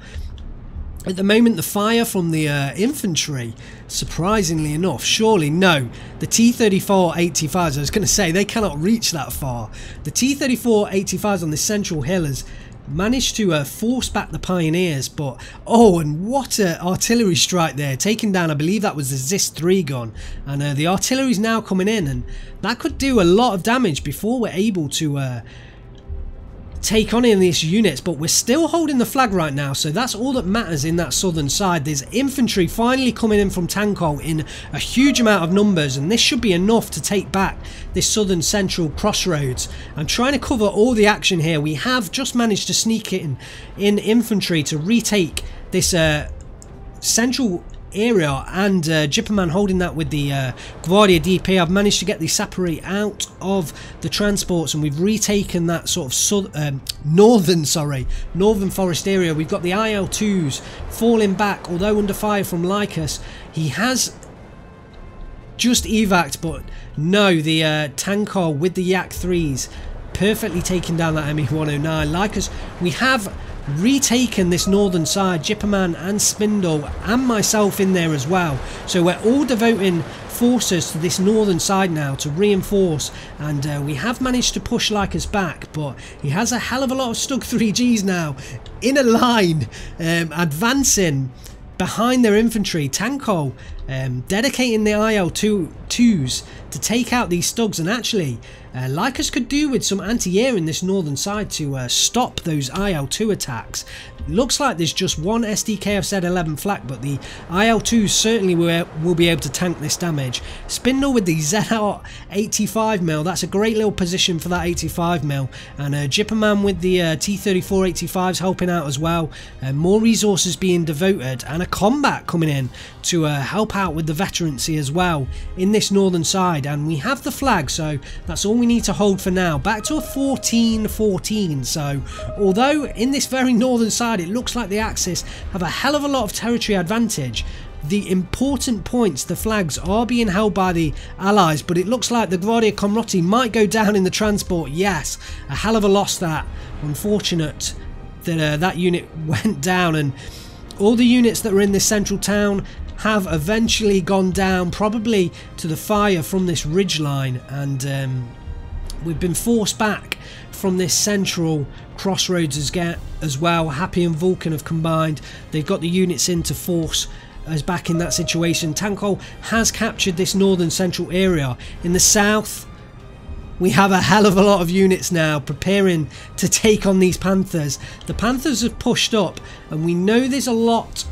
At the moment, the fire from the infantry, surprisingly enough, surely no, the T-34-85s, I was going to say, they cannot reach that far. The T-34-85s on the central hill has managed to force back the Pioneers, but oh, and what an artillery strike there, taking down, I believe that was the ZIS-3 gun, and the artillery's now coming in, and that could do a lot of damage before we're able to take on in these units. But we're still holding the flag right now, so that's all that matters in that southern side. There's infantry finally coming in from Tankol in a huge amount of numbers, and this should be enough to take back this southern central crossroads. I'm trying to cover all the action here. We have just managed to sneak in infantry to retake this central area, and Jipperman holding that with the Guardia DP. I've managed to get the Sapere out of the transports, and we've retaken that sort of northern forest area. We've got the IL-2s falling back, although under fire from Lycus. He has just evac'd, but no, the Tankol with the Yak-3s perfectly taking down that ME-109. Lycus, we have retaken this northern side, Jipperman and Spindle and myself in there as well, so we're all devoting forces to this northern side now to reinforce, and we have managed to push Lycus back, but he has a hell of a lot of Stug 3Gs now in a line, advancing behind their infantry. Tankol dedicating the IL-2s to take out these Stugs, and actually Lycus could do with some anti-air in this northern side to stop those IL-2 attacks. Looks like there's just one SDKFZ-11 flak, but the IL-2s certainly will be able to tank this damage. Spindle with the ZR 85mm, that's a great little position for that 85mm, and Jipperman with the T-34-85s helping out as well. More resources being devoted, and a combat coming in to help out with the veterancy as well in this northern side, and we have the flag, so that's all we need to hold for now. Back to a 14-14, so although in this very northern side it looks like the Axis have a hell of a lot of territory advantage, the important points, the flags, are being held by the Allies, but it looks like the Guardia Comrotti might go down in the transport. Yes, a hell of a loss that. Unfortunate that that unit went down, and all the units that were in this central town have eventually gone down, probably to the fire from this ridgeline, and we've been forced back from this central crossroads as well. Happy and Vulcan have combined. They've got the units in to force us back in that situation. Tankol has captured this northern central area. In the south, we have a hell of a lot of units now preparing to take on these Panthers. The Panthers have pushed up, and we know there's a lot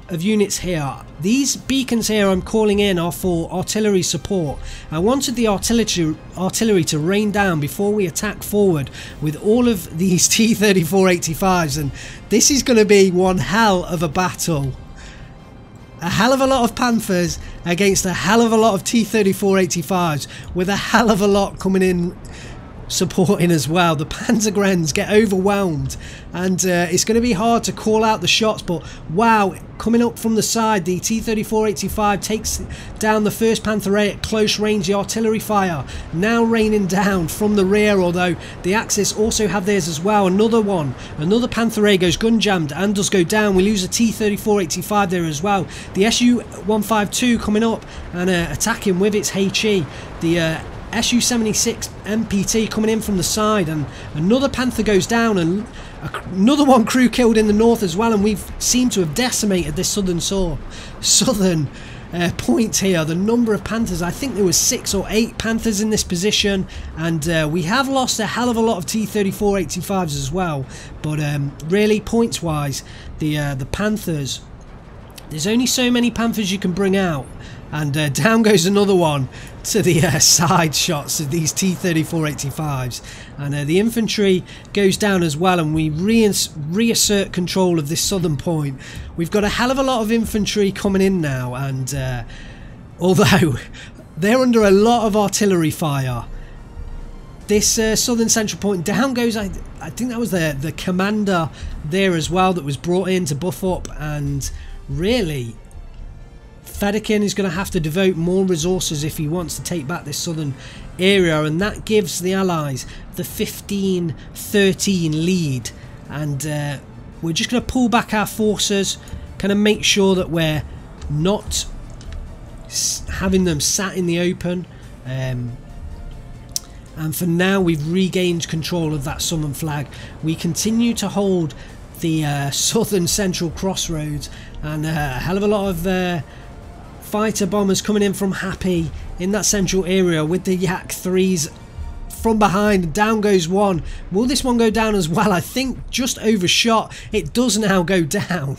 of units here. These beacons here I'm calling in are for artillery support. I wanted the artillery to rain down before we attack forward with all of these T-34-85s, and this is going to be one hell of a battle. A hell of a lot of Panthers against a hell of a lot of T-34-85s, with a hell of a lot coming in supporting as well. The Panzergrens get overwhelmed, and it's going to be hard to call out the shots, but wow, coming up from the side, the T-34-85 takes down the 1st Panther A at close range. The artillery fire now raining down from the rear, although the Axis also have theirs as well. Another Panther A goes gun jammed and does go down. We lose a T-34-85 there as well. The Su-152 coming up and attacking with its HE. The Su-76 MPT coming in from the side, and another Panther goes down, and another one crew killed in the north as well, and we've seemed to have decimated this southern point here. The number of Panthers, I think there was 6 or 8 Panthers in this position, and we have lost a hell of a lot of T-34-85s as well, but really points wise, the Panthers, there's only so many Panthers you can bring out, and down goes another one to the side shots of these T-34-85s, and the infantry goes down as well, and we reassert control of this southern point. We've got a hell of a lot of infantry coming in now, and although they're under a lot of artillery fire, this southern central point, down goes, I think that was the commander there as well that was brought in to buff up, and really Fedaykin is going to have to devote more resources if he wants to take back this southern area, and that gives the Allies the 15-13 lead. And we're just going to pull back our forces, kind of make sure that we're not having them sat in the open. And for now, we've regained control of that southern flag. We continue to hold the southern central crossroads, and a hell of a lot of fighter bombers coming in from Happy in that central area with the Yak 3s from behind. Down goes one. Will this one go down as well? I think just overshot. It does now go down.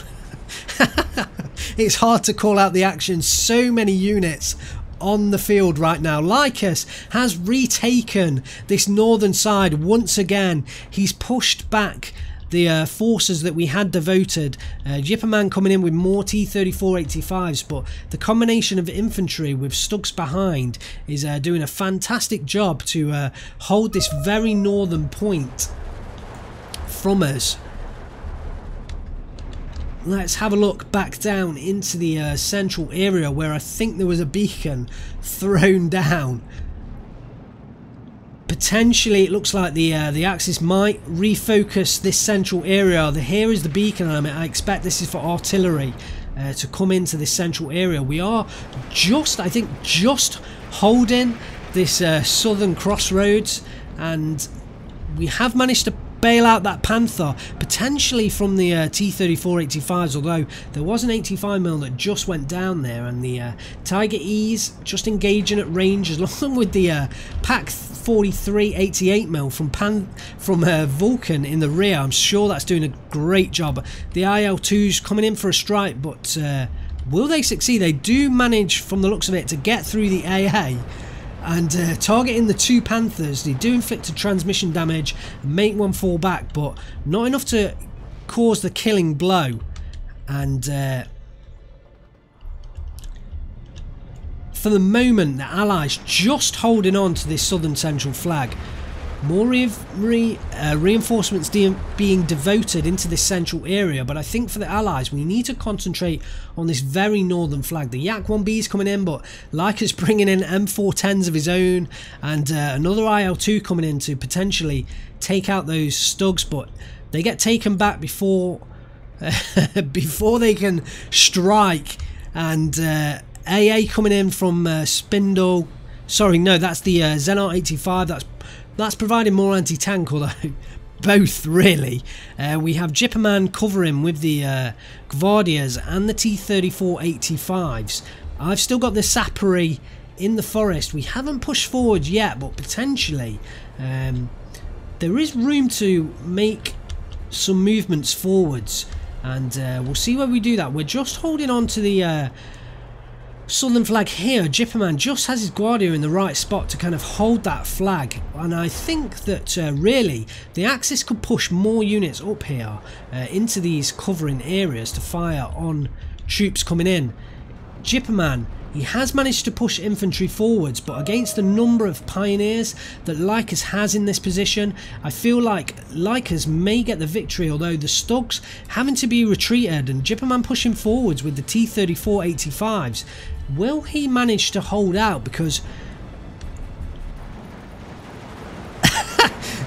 It's hard to call out the action. So many units on the field right now. Lycus has retaken this northern side once again. He's pushed back the forces that we had devoted. Jipperman coming in with more T-34-85s, but the combination of infantry with Stugs behind is doing a fantastic job to hold this very northern point from us. Let's have a look back down into the central area where I think there was a beacon thrown down. Potentially it looks like the Axis might refocus this central area. Here is the beacon element. I expect this is for artillery to come into this central area. We are just, I think, just holding this southern crossroads, and we have managed to bail out that Panther, potentially from the T-34-85s, although there was an 85mm that just went down there, and the Tiger E's just engaging at range, along with the Pak 43 88mm from Vulcan in the rear. I'm sure that's doing a great job. The IL-2's coming in for a strike, but will they succeed? They do manage, from the looks of it, to get through the AA. And targeting the two Panthers, they do inflict a transmission damage and make one fall back, but not enough to cause the killing blow. And for the moment, the Allies just holding on to this southern central flag. More reinforcements being devoted into this central area, but I think for the Allies we need to concentrate on this very northern flag. The Yak 1B is coming in, but Lycus bringing in M410s of his own, and another IL-2 coming in to potentially take out those Stugs, but they get taken back before before they can strike. And AA coming in from Spindle. Sorry, no, that's the Zenart 85. That's providing more anti-tank, although both really. We have Jipperman covering with the Gvardias and the T-34-85s. I've still got the Sappery in the forest. We haven't pushed forward yet, but potentially there is room to make some movements forwards, and we'll see where we do that. We're just holding on to the southern flag here. Jipperman just has his Guardia in the right spot to kind of hold that flag, and I think that really the Axis could push more units up here into these covering areas to fire on troops coming in. Jipperman, he has managed to push infantry forwards, but against the number of pioneers that Lycus has in this position, I feel like Lycus may get the victory, although the Stugs having to be retreated, and Jipperman pushing forwards with the T-34-85s. Will he manage to hold out? Because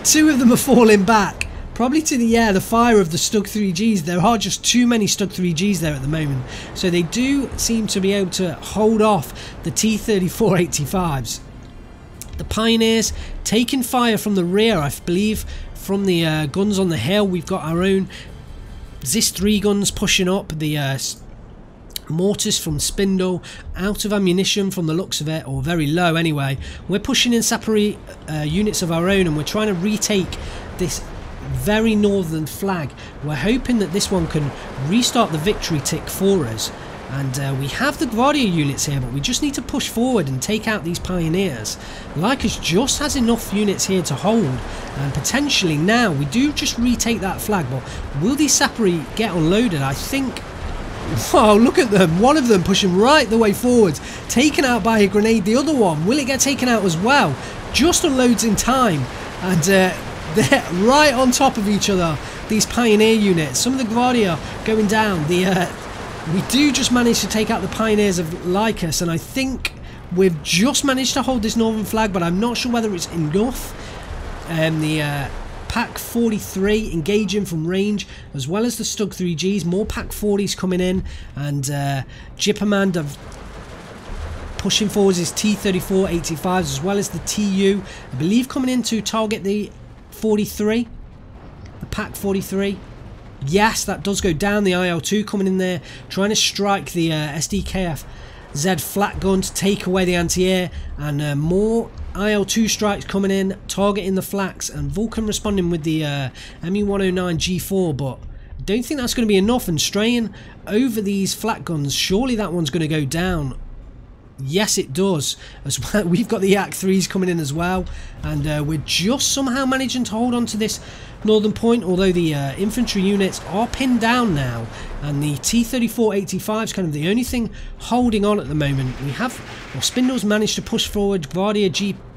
two of them are falling back, probably to the fire of the Stug 3Gs. There are just too many Stug 3Gs there at the moment, so they do seem to be able to hold off the T-34-85s. The Pioneers taking fire from the rear, I believe, from the guns on the hill. We've got our own Zis 3 guns pushing up, the mortars from Spindle, out of ammunition from the looks of it, or very low anyway. We're pushing in Sappery units of our own, and we're trying to retake this very northern flag. We're hoping that this one can restart the victory tick for us, and we have the Guardia units here, but we just need to push forward and take out these Pioneers. Lycus just has enough units here to hold, and potentially now we do just retake that flag. But will these Sappery get unloaded? I think. Wow, look at them. One of them pushing right the way forwards, taken out by a grenade. The other one, will it get taken out as well? Just unloads in time, and they're right on top of each other, these Pioneer units. Some of the Guardia going down. The we do just manage to take out the Pioneers of Lycus, and I think we've just managed to hold this northern flag, but I'm not sure whether it's enough. The Pack 43 engaging from range, as well as the Stug 3Gs. More Pack 40s coming in, and Jipperman pushing forwards his T-34 85s, as well as the TU, I believe, coming in to target the 43, the Pack 43. Yes, that does go down. The IL-2 coming in there, trying to strike the SDKF Z flat gun to take away the anti-air, and more IL-2 strikes coming in, targeting the flaks, and Vulcan responding with the ME-109 G4, but I don't think that's going to be enough, and straying over these flat guns, surely that one's going to go down. Yes, it does. As well, we've got the AK-3s coming in as well, and we're just somehow managing to hold on to this northern point, although the infantry units are pinned down now, and the T-34 85 is kind of the only thing holding on at the moment. We have, well, Spindle's managed to push forward Gvardia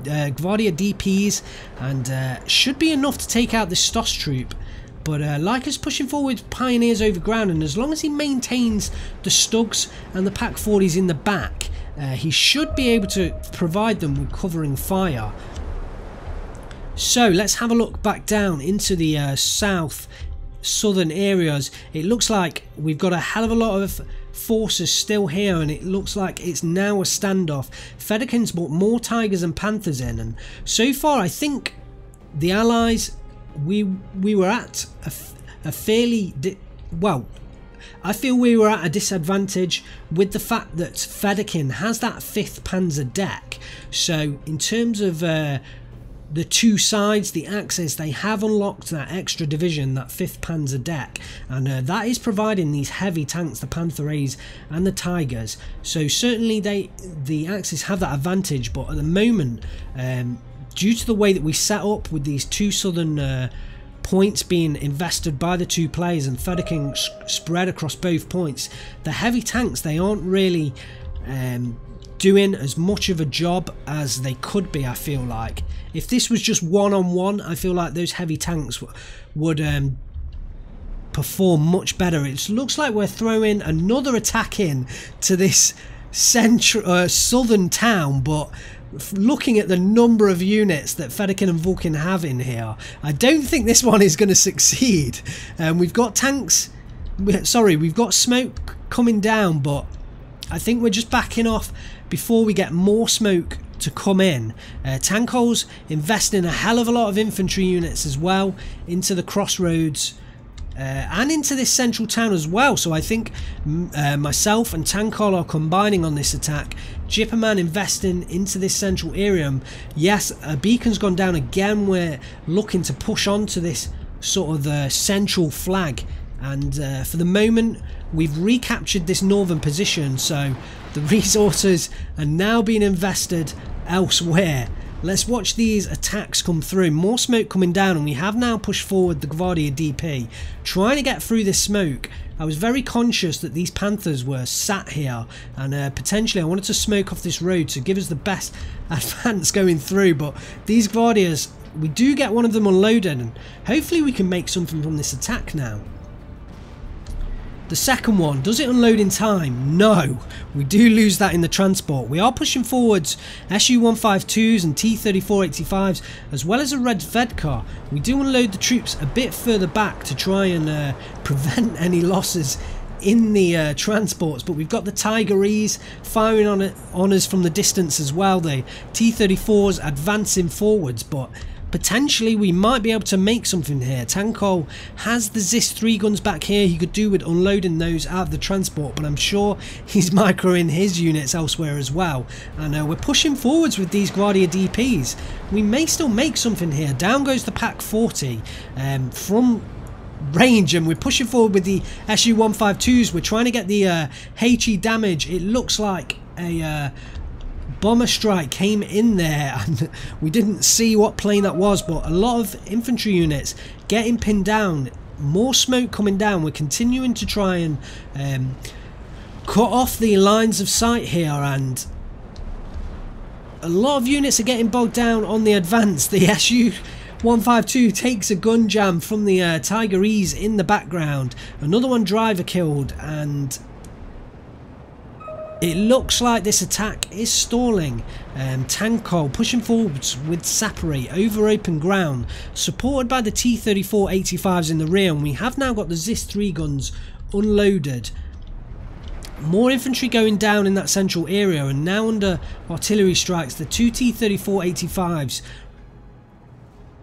DPs, and should be enough to take out this Stoss troop. But Lycus pushing forward Pioneers over ground, and as long as he maintains the Stugs and the Pack 40s in the back, he should be able to provide them with covering fire. So let's have a look back down into the southern areas. It looks like we've got a hell of a lot of forces still here, and it looks like it's now a standoff. Fedaykin's brought more Tigers and Panthers in, and so far I think the Allies, we were at a fairly well, I feel we were at a disadvantage with the fact that Fedaykin has that 5th Panzer deck. So in terms of the two sides, the Axis, they have unlocked that extra division, that 5th Panzer deck, and that is providing these heavy tanks, the Panther A's and the Tigers. So certainly the Axis have that advantage, but at the moment, due to the way that we set up with these two southern points being invested by the two players and Fedaykin spread across both points, the heavy tanks, they aren't really doing as much of a job as they could be. I feel like if this was just one-on-one, I feel like those heavy tanks would perform much better. It looks like we're throwing another attack in to this southern town, but looking at the number of units that Fedaykin and Vulcan have in here, I don't think this one is going to succeed. We've got tanks, we've got smoke coming down, but I think we're just backing off before we get more smoke to come in. Tanko's investing a hell of a lot of infantry units as well into the crossroads and into this central town as well, so I think myself and Tankol are combining on this attack. Jipperman investing into this central area. Yes, a beacon's gone down again. We're looking to push on to this sort of central flag, and for the moment we've recaptured this northern position, so the resources are now being invested elsewhere. Let's watch these attacks come through. More smoke coming down, and we have now pushed forward the Gvardia DP, trying to get through this smoke. I was very conscious that these Panthers were sat here, and potentially I wanted to smoke off this road to give us the best advance going through, but these Gvardias, we do get one of them unloaded, and hopefully we can make something from this attack now. The second one, does it unload in time? No, we do lose that in the transport. We are pushing forwards Su-152s and T-34-85s, as well as a red Fed car. We do unload the troops a bit further back to try and prevent any losses in the transports, but we've got the Tigerese firing on us from the distance as well. The T-34s advancing forwards, but potentially we might be able to make something here. Tankol has the Zis 3 guns back here. He could do with unloading those out of the transport, but I'm sure he's microing his units elsewhere as well. And we're pushing forwards with these Gvardia DPs. We may still make something here. Down goes the Pack 40 from range, and we're pushing forward with the Su-152s. We're trying to get the HE damage. It looks like a bomber strike came in there, and we didn't see what plane that was, but a lot of infantry units getting pinned down. More smoke coming down. We're continuing to try and cut off the lines of sight here, and a lot of units are getting bogged down on the advance. The Su-152 takes a gun jam from the Tigerese in the background. Another one driver killed, and It looks like this attack is stalling. Tankol pushing forwards with Sapere over open ground, supported by the T-34-85s in the rear, and we have now got the Zis 3 guns unloaded. More infantry going down in that central area, and now under artillery strikes the two T-34-85s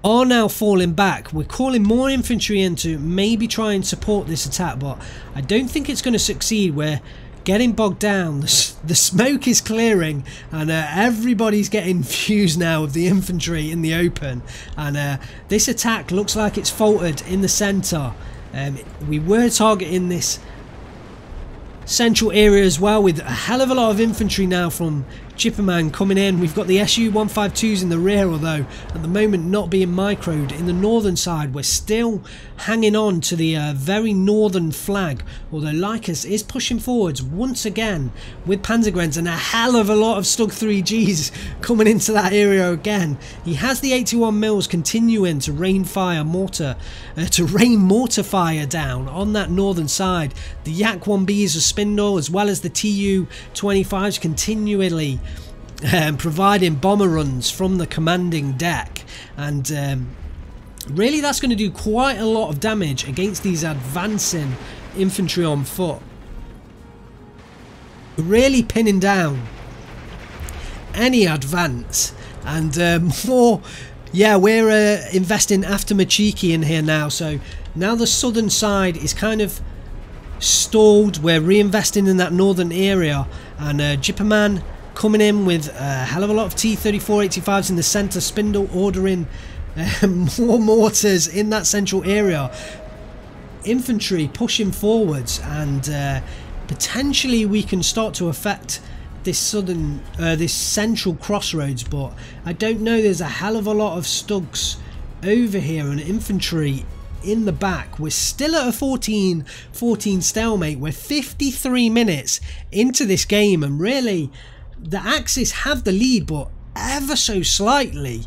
are now falling back. We're calling more infantry in to maybe try and support this attack, but I don't think it's going to succeed. We're getting bogged down. The smoke is clearing, and everybody's getting fused now of the infantry in the open, and this attack looks like it's faltered in the centre. We were targeting this central area as well, with a hell of a lot of infantry now from Chipperman coming in. We've got the Su-152s in the rear, although at the moment not being microed. In the northern side, we're still hanging on to the very northern flag, although Lycus is pushing forwards once again with Panzergrenz, and a hell of a lot of Stug 3Gs coming into that area again. He has the 81 mils continuing to rain mortar fire down on that northern side. The Yak 1Bs of Spindle, as well as the Tu-25s, continually providing bomber runs from the commanding deck, and really that's going to do quite a lot of damage against these advancing infantry on foot, really pinning down any advance. And more, yeah, we're investing after Machiki in here now, so now the southern side is kind of stalled. We're reinvesting in that northern area, and Jipperman coming in with a hell of a lot of T-34-85s in the centre. Spindle ordering more mortars in that central area. Infantry pushing forwards, and potentially we can start to affect this southern, this central crossroads, but I don't know. There's a hell of a lot of Stugs over here and infantry in the back. We're still at a 14-14 stalemate. We're 53 minutes into this game, and really the Axis have the lead, but ever so slightly.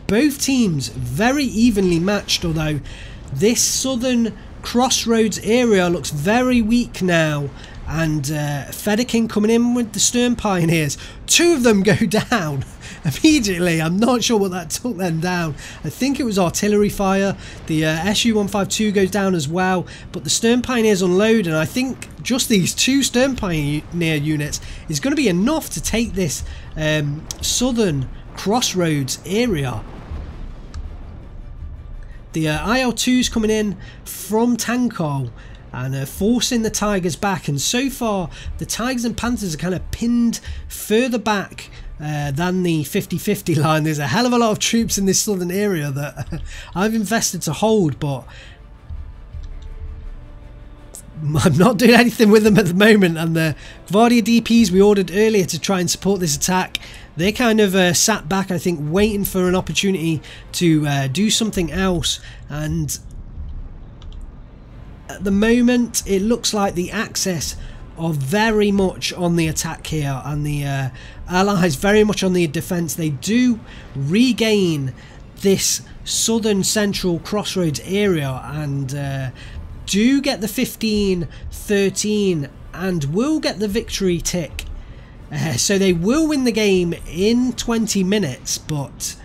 Both teams very evenly matched, although this southern crossroads area looks very weak now. And Federking coming in with the Stern Pioneers. Two of them go down immediately. I'm not sure what that took them down. I think it was artillery fire. The Su-152 goes down as well, but the Stern Pioneers unload, and I think just these two Stern Pioneer units is going to be enough to take this southern crossroads area. The IL-2's coming in from Tankol and forcing the Tigers back, and so far the Tigers and Panthers are kind of pinned further back than the 50-50 line. There's a hell of a lot of troops in this southern area that I've invested to hold, but I'm not doing anything with them at the moment. And the Gvardia DPs we ordered earlier to try and support this attack, they kind of sat back, I think, waiting for an opportunity to do something else. And at the moment it looks like the Axis are very much on the attack here, and the Allies very much on the defence. They do regain this southern central crossroads area, and do get the 15-13 and will get the victory tick. So they will win the game in 20 minutes, but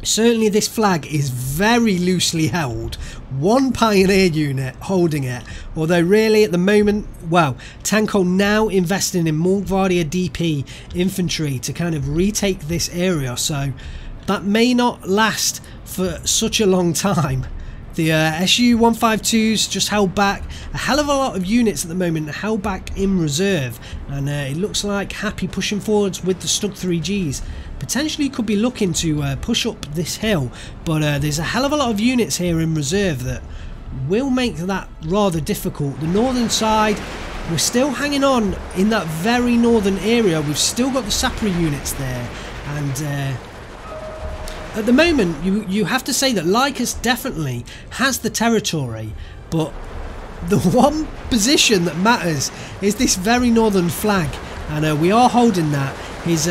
certainly this flag is very loosely held. One Pioneer unit holding it, although really at the moment, well, Tankol now investing in more Gvardia DP infantry to kind of retake this area, so that may not last for such a long time. The Su-152s just held back. A hell of a lot of units at the moment held back in reserve, and it looks like Happy pushing forwards with the Stug 3Gs. Potentially could be looking to push up this hill, but there's a hell of a lot of units here in reserve that will make that rather difficult. The northern side, we're still hanging on in that very northern area. We've still got the Sapri units there, and at the moment you have to say that Lycus definitely has the territory, but the one position that matters is this very northern flag, and we are holding that. His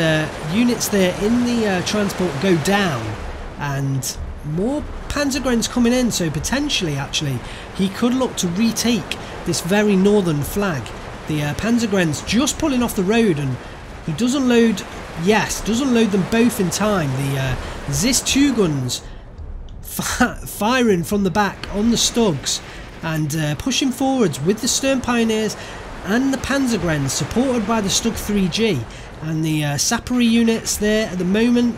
units there in the transport go down, and more Panzergrenz coming in, so potentially actually he could look to retake this very northern flag. The Panzergrenz just pulling off the road, and he does unload, yes, does unload them both in time. The Zis 2 guns firing from the back on the Stugs and pushing forwards with the Stern Pioneers and the Panzergrenz, supported by the Stug 3G and the Sappery units there at the moment.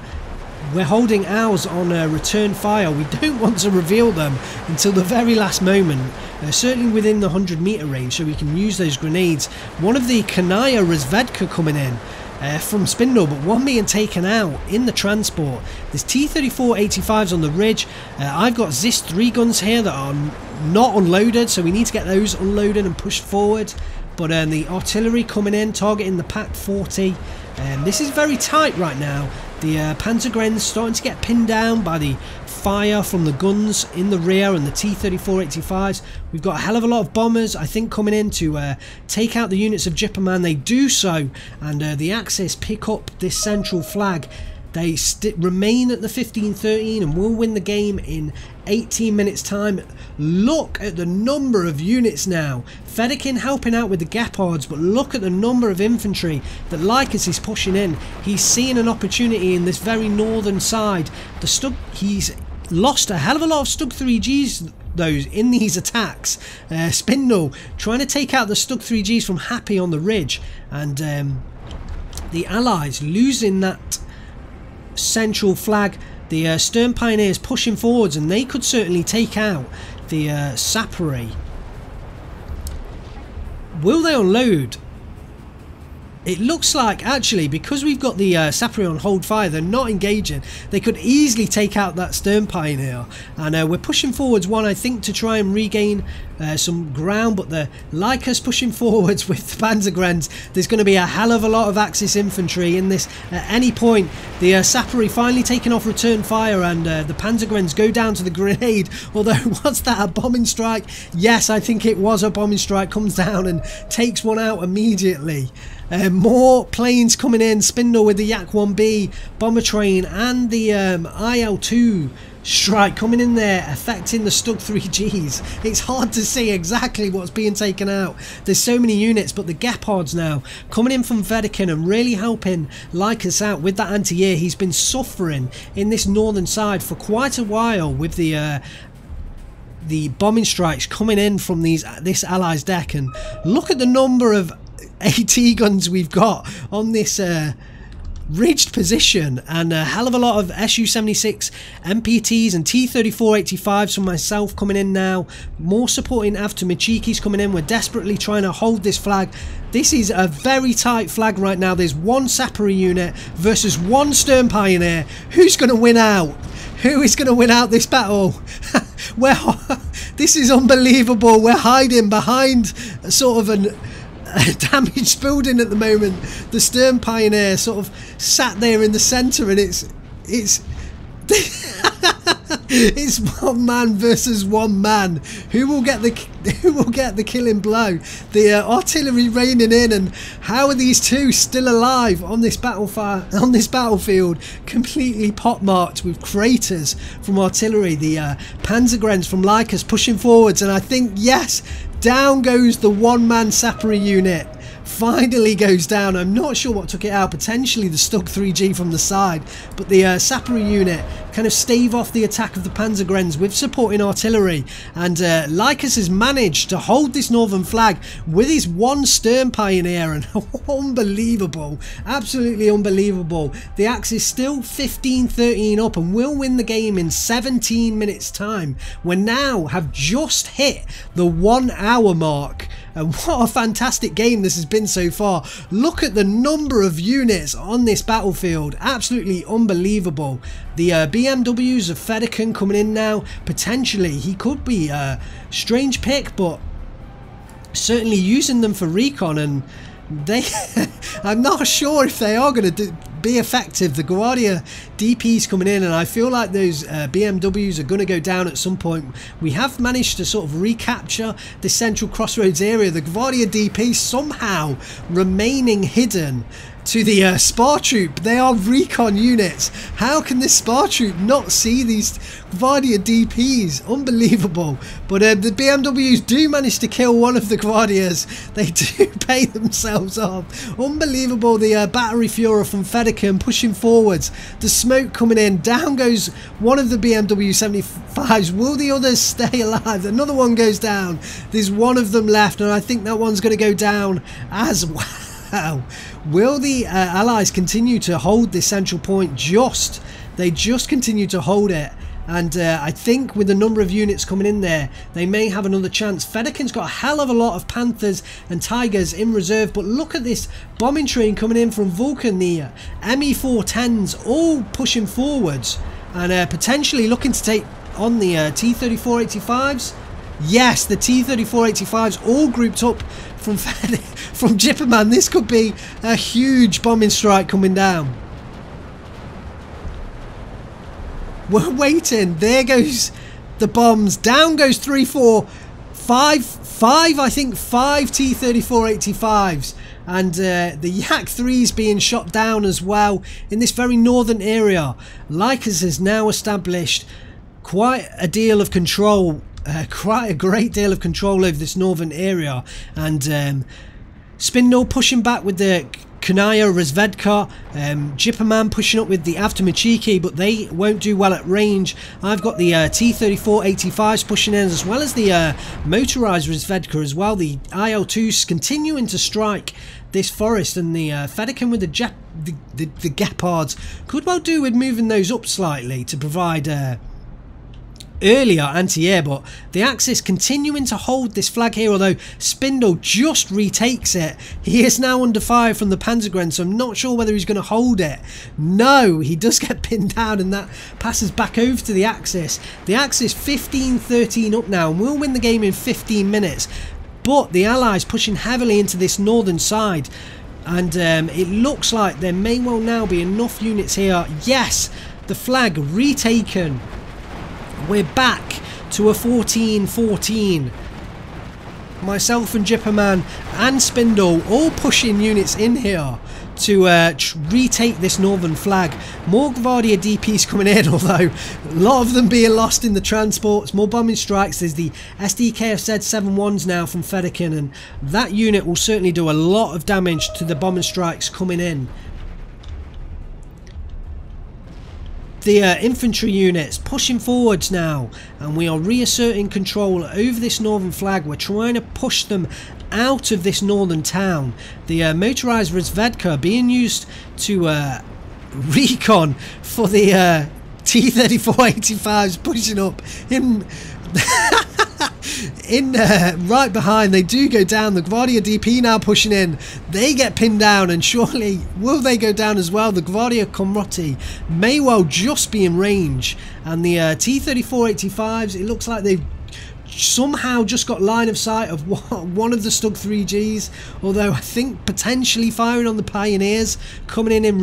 We're holding ours on return fire. We don't want to reveal them until the very last moment, certainly within the 100-meter range, so we can use those grenades. One of the Kanaya Razvedka coming in from Spindle, but one being taken out in the transport. There's T-34-85s on the ridge. I've got Zis 3 guns here that are not unloaded, so we need to get those unloaded and pushed forward. But the artillery coming in, targeting the Pak 40. This is very tight right now. The Panzergrenz starting to get pinned down by the fire from the guns in the rear and the T-34-85s. We've got a hell of a lot of bombers, I think, coming in to take out the units of Jipperman. They do so, and the Axis pick up this central flag. They remain at the 15-13 and will win the game in 18 minutes time. Look at the number of units now. Fedorkin helping out with the Gepards, but look at the number of infantry that Lycus is pushing in. He's seeing an opportunity in this very northern side. He's lost a hell of a lot of Stug 3Gs those in these attacks. Spindle trying to take out the Stug 3Gs from Happy on the ridge, and the Allies losing that central flag. The Stern Pioneers pushing forwards, and they could certainly take out the Sappery. Will they unload? It looks like, actually, because we've got the Sappery on hold fire, they're not engaging. They could easily take out that Stern Pioneer. And we're pushing forwards one, I think, to try and regain some ground. But the Lycus pushing forwards with the Panzergrenz. There's going to be a hell of a lot of Axis infantry in this at any point. The Sappery finally taking off return fire, and the Panzergrenz go down to the grenade. Although, was that a bombing strike? Yes, I think it was a bombing strike. Comes down and takes one out immediately. More planes coming in. Spindle with the Yak-1B bomber train, and the IL-2 strike coming in there, affecting the Stug 3Gs. It's hard to see exactly what's being taken out. There's so many units, but the Gepards now coming in from Fedorkin and really helping Lycus out with that anti-air. He's been suffering in this northern side for quite a while with the bombing strikes coming in from this Allies deck. And look at the number of AT guns we've got on this ridged position, and a hell of a lot of Su-76 MPTs and T-34-85s from myself coming in now. More supporting after Michiki's coming in. We're desperately trying to hold this flag. This is a very tight flag right now. There's one Sappery unit versus one Stern Pioneer. Who's going to win out? Who is going to win out this battle? This is unbelievable. We're hiding behind sort of a damaged building at the moment. The Stern Pioneer sort of sat there in the centre, and it's it's one man versus one man. Who will get the killing blow? The artillery raining in, and how are these two still alive on this battlefield? Completely pot-marked with craters from artillery. The Panzergrenz from Lycus pushing forwards, and I think, yes, down goes the one-man Sappery unit. Finally goes down. I'm not sure what took it out. Potentially the Stug 3G from the side. But the Sappery unit kind of stave off the attack of the Panzergrenz with supporting artillery. And Lycus has managed to hold this northern flag with his one Stern Pioneer. And unbelievable. Absolutely unbelievable. The Axis still 15-13 up and will win the game in 17 minutes time. We now have just hit the 1 hour mark. And what a fantastic game this has been so far. Look at the number of units on this battlefield. Absolutely unbelievable. The BMWs of Fedorkin coming in now. Potentially, he could be a strange pick, but certainly using them for recon, and they I'm not sure if they are going to be effective. The Guardia DPs coming in, and I feel like those BMWs are going to go down at some point. We have managed to sort of recapture the central crossroads area. The Guardia DP somehow remaining hidden to the Spar Troop. They are recon units. How can this Spar Troop not see these Gvardia DPs? Unbelievable. But the BMWs do manage to kill one of the Gvardias. They do pay themselves off. Unbelievable. The battery Führer from Federican pushing forwards. The smoke coming in. Down goes one of the BMW 75s. Will the others stay alive? Another one goes down. There's one of them left, and I think that one's going to go down as well. Will the Allies continue to hold this central point? They just continue to hold it, and I think with the number of units coming in there, they may have another chance. Federican's got a hell of a lot of Panthers and Tigers in reserve, but look at this bombing train coming in from Vulcan. The ME410s all pushing forwards and potentially looking to take on the T-3485s. Yes, the T-3485s all grouped up from Jipperman. This could be a huge bombing strike coming down. We're waiting. There goes the bombs. Down goes 3, 4, 5, I think 5 T-3485s. And the Yak 3s being shot down as well in this very northern area. Lycus has now established quite a deal of control. Quite a great deal of control over this northern area, and Spindle pushing back with the Kanaya Razvedka, Jipperman pushing up with the Avtomachiki, but they won't do well at range. I've got the T-3485s pushing in, as well as the motorized Razvedka as well. The IL-2s continuing to strike this forest, and the Federican with the Gepards could well do with moving those up slightly to provide earlier anti-air, but the Axis continuing to hold this flag here, although Spindle just retakes it. He is now under fire from the Panzergren, so I'm not sure whether he's going to hold it. No, he does get pinned down, and that passes back over to the Axis. The Axis 15-13 up now, and will win the game in 15 minutes, but the Allies pushing heavily into this northern side, and it looks like there may well now be enough units here. Yes, the flag retaken. We're back to a 14-14. Myself and Jipperman and Spindle all pushing units in here to retake this northern flag. More Gvardia DPs coming in, although a lot of them being lost in the transports. More bombing strikes. There's the SDKFZ 71s now from Federican, and that unit will certainly do a lot of damage to the bombing strikes coming in. The infantry units pushing forwards now, and we are reasserting control over this northern flag. We're trying to push them out of this northern town. The motorized Razvedka being used to recon for the T-3485s pushing up in right behind. They do go down. The Gvardia DP now pushing in. They get pinned down, and surely will they go down as well? The Gvardia Komroti may well just be in range, and the T-3485s, it looks like they've somehow just got line of sight of one of the Stug 3Gs, although I think potentially firing on the Pioneers coming in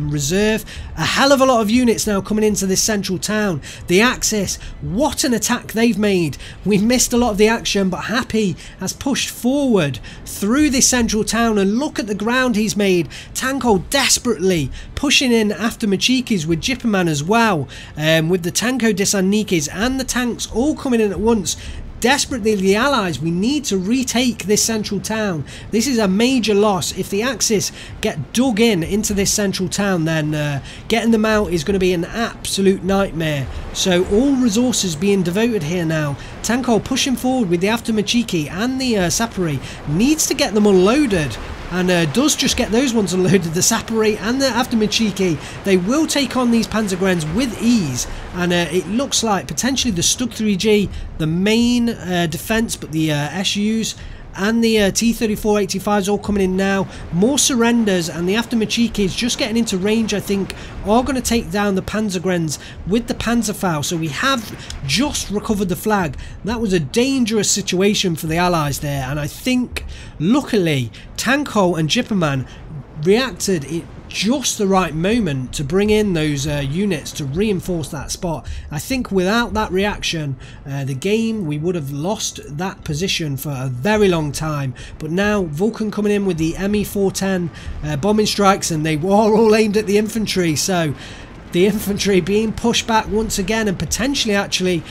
reserve. A hell of a lot of units now coming into this central town. The Axis, what an attack they've made. We've missed a lot of the action, but Happy has pushed forward through this central town, and look at the ground he's made. Tanko desperately pushing in after Machikis with Jipperman as well, with the Tanko Disanikis and the tanks all coming in at once. Desperately, the Allies, we need to retake this central town. This is a major loss. If the Axis get dug into this central town, then getting them out is going to be an absolute nightmare. So all resources being devoted here now. Tanko pushing forward with the Avtomachiki and the Sapari. Needs to get them unloaded, and does just get those ones unloaded. The Sapari and the Avtomachiki, they will take on these Panzergrens with ease, and it looks like potentially the Stug 3G, the main defence, but the SUs and the T-3485s all coming in now. More surrenders, and the Avtomachikis just getting into range, I think, are going to take down the Panzergrens with the Panzerfaust. So we have just recovered the flag. That was a dangerous situation for the Allies there, and I think luckily Tanko and Jipperman reacted just the right moment to bring in those units to reinforce that spot. I think without that reaction, the game, we would have lost that position for a very long time. But now Vulcan coming in with the ME410 bombing strikes, and they were all aimed at the infantry, so the infantry being pushed back once again, and potentially actually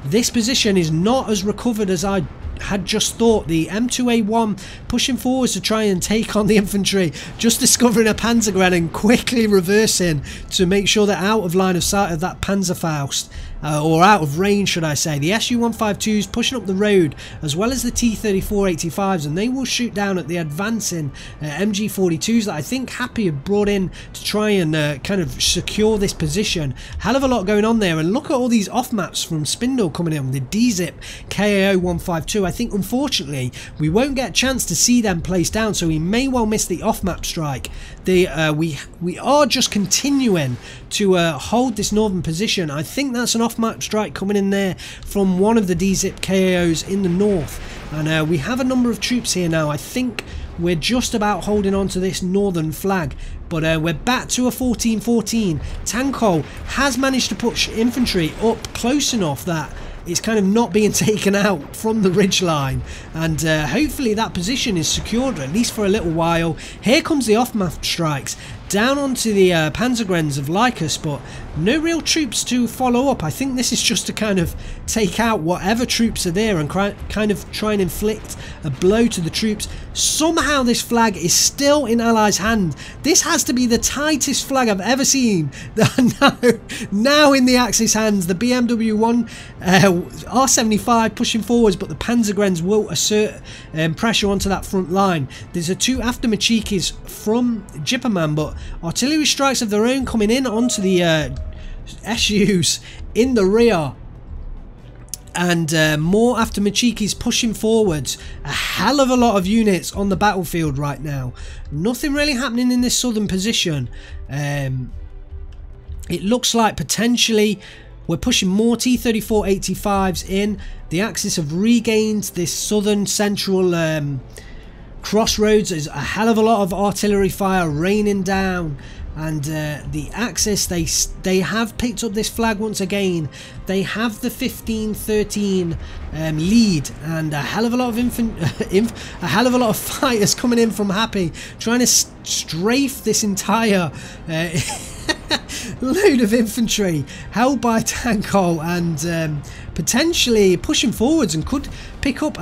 this position is not as recovered as I had just thought. The M2A1 pushing forwards to try and take on the infantry, just discovering a Panzergren and quickly reversing to make sure they're out of line of sight of that Panzerfaust, or out of range should I say. The Su-152s pushing up the road, as well as the T-34-85s, and they will shoot down at the advancing MG-42s that I think Happy have brought in to try and kind of secure this position. Hell of a lot going on there, and look at all these off maps from Spindle coming in with the DZIP KAO-152. I think unfortunately we won't get a chance to see them placed down, so we may well miss the off map strike. We are just continuing to hold this northern position. I think that's an off map strike coming in there from one of the DZIP KAOs in the north, and we have a number of troops here now. I think we're just about holding on to this northern flag, but we're back to a 14-14. Tanko has managed to push infantry up close enough that it's kind of not being taken out from the ridge line, and hopefully that position is secured at least for a little while. Here comes the off-map strikes down onto the Panzergrens of Lycus, but no real troops to follow up. I think this is just to kind of take out whatever troops are there and kind of try and inflict a blow to the troops. Somehow this flag is still in Allies' hand. This has to be the tightest flag I've ever seen. Now in the Axis hands, the BMW 1 R75 pushing forwards, but the Panzergrens will assert pressure onto that front line. There's a two after Machikis from Jipperman, but artillery strikes of their own coming in onto the SUs in the rear, and more after Machikis pushing forwards. A hell of a lot of units on the battlefield right now. Nothing really happening in this southern position. It looks like potentially we're pushing more T-34-85s in. The Axis have regained this southern central crossroads. There's a hell of a lot of artillery fire raining down, and the Axis, they have picked up this flag once again. They have the 15-13 lead, and a hell of a lot of fighters coming in from Happy, trying to strafe this entire load of infantry held by Tanko, and potentially pushing forwards, and could pick up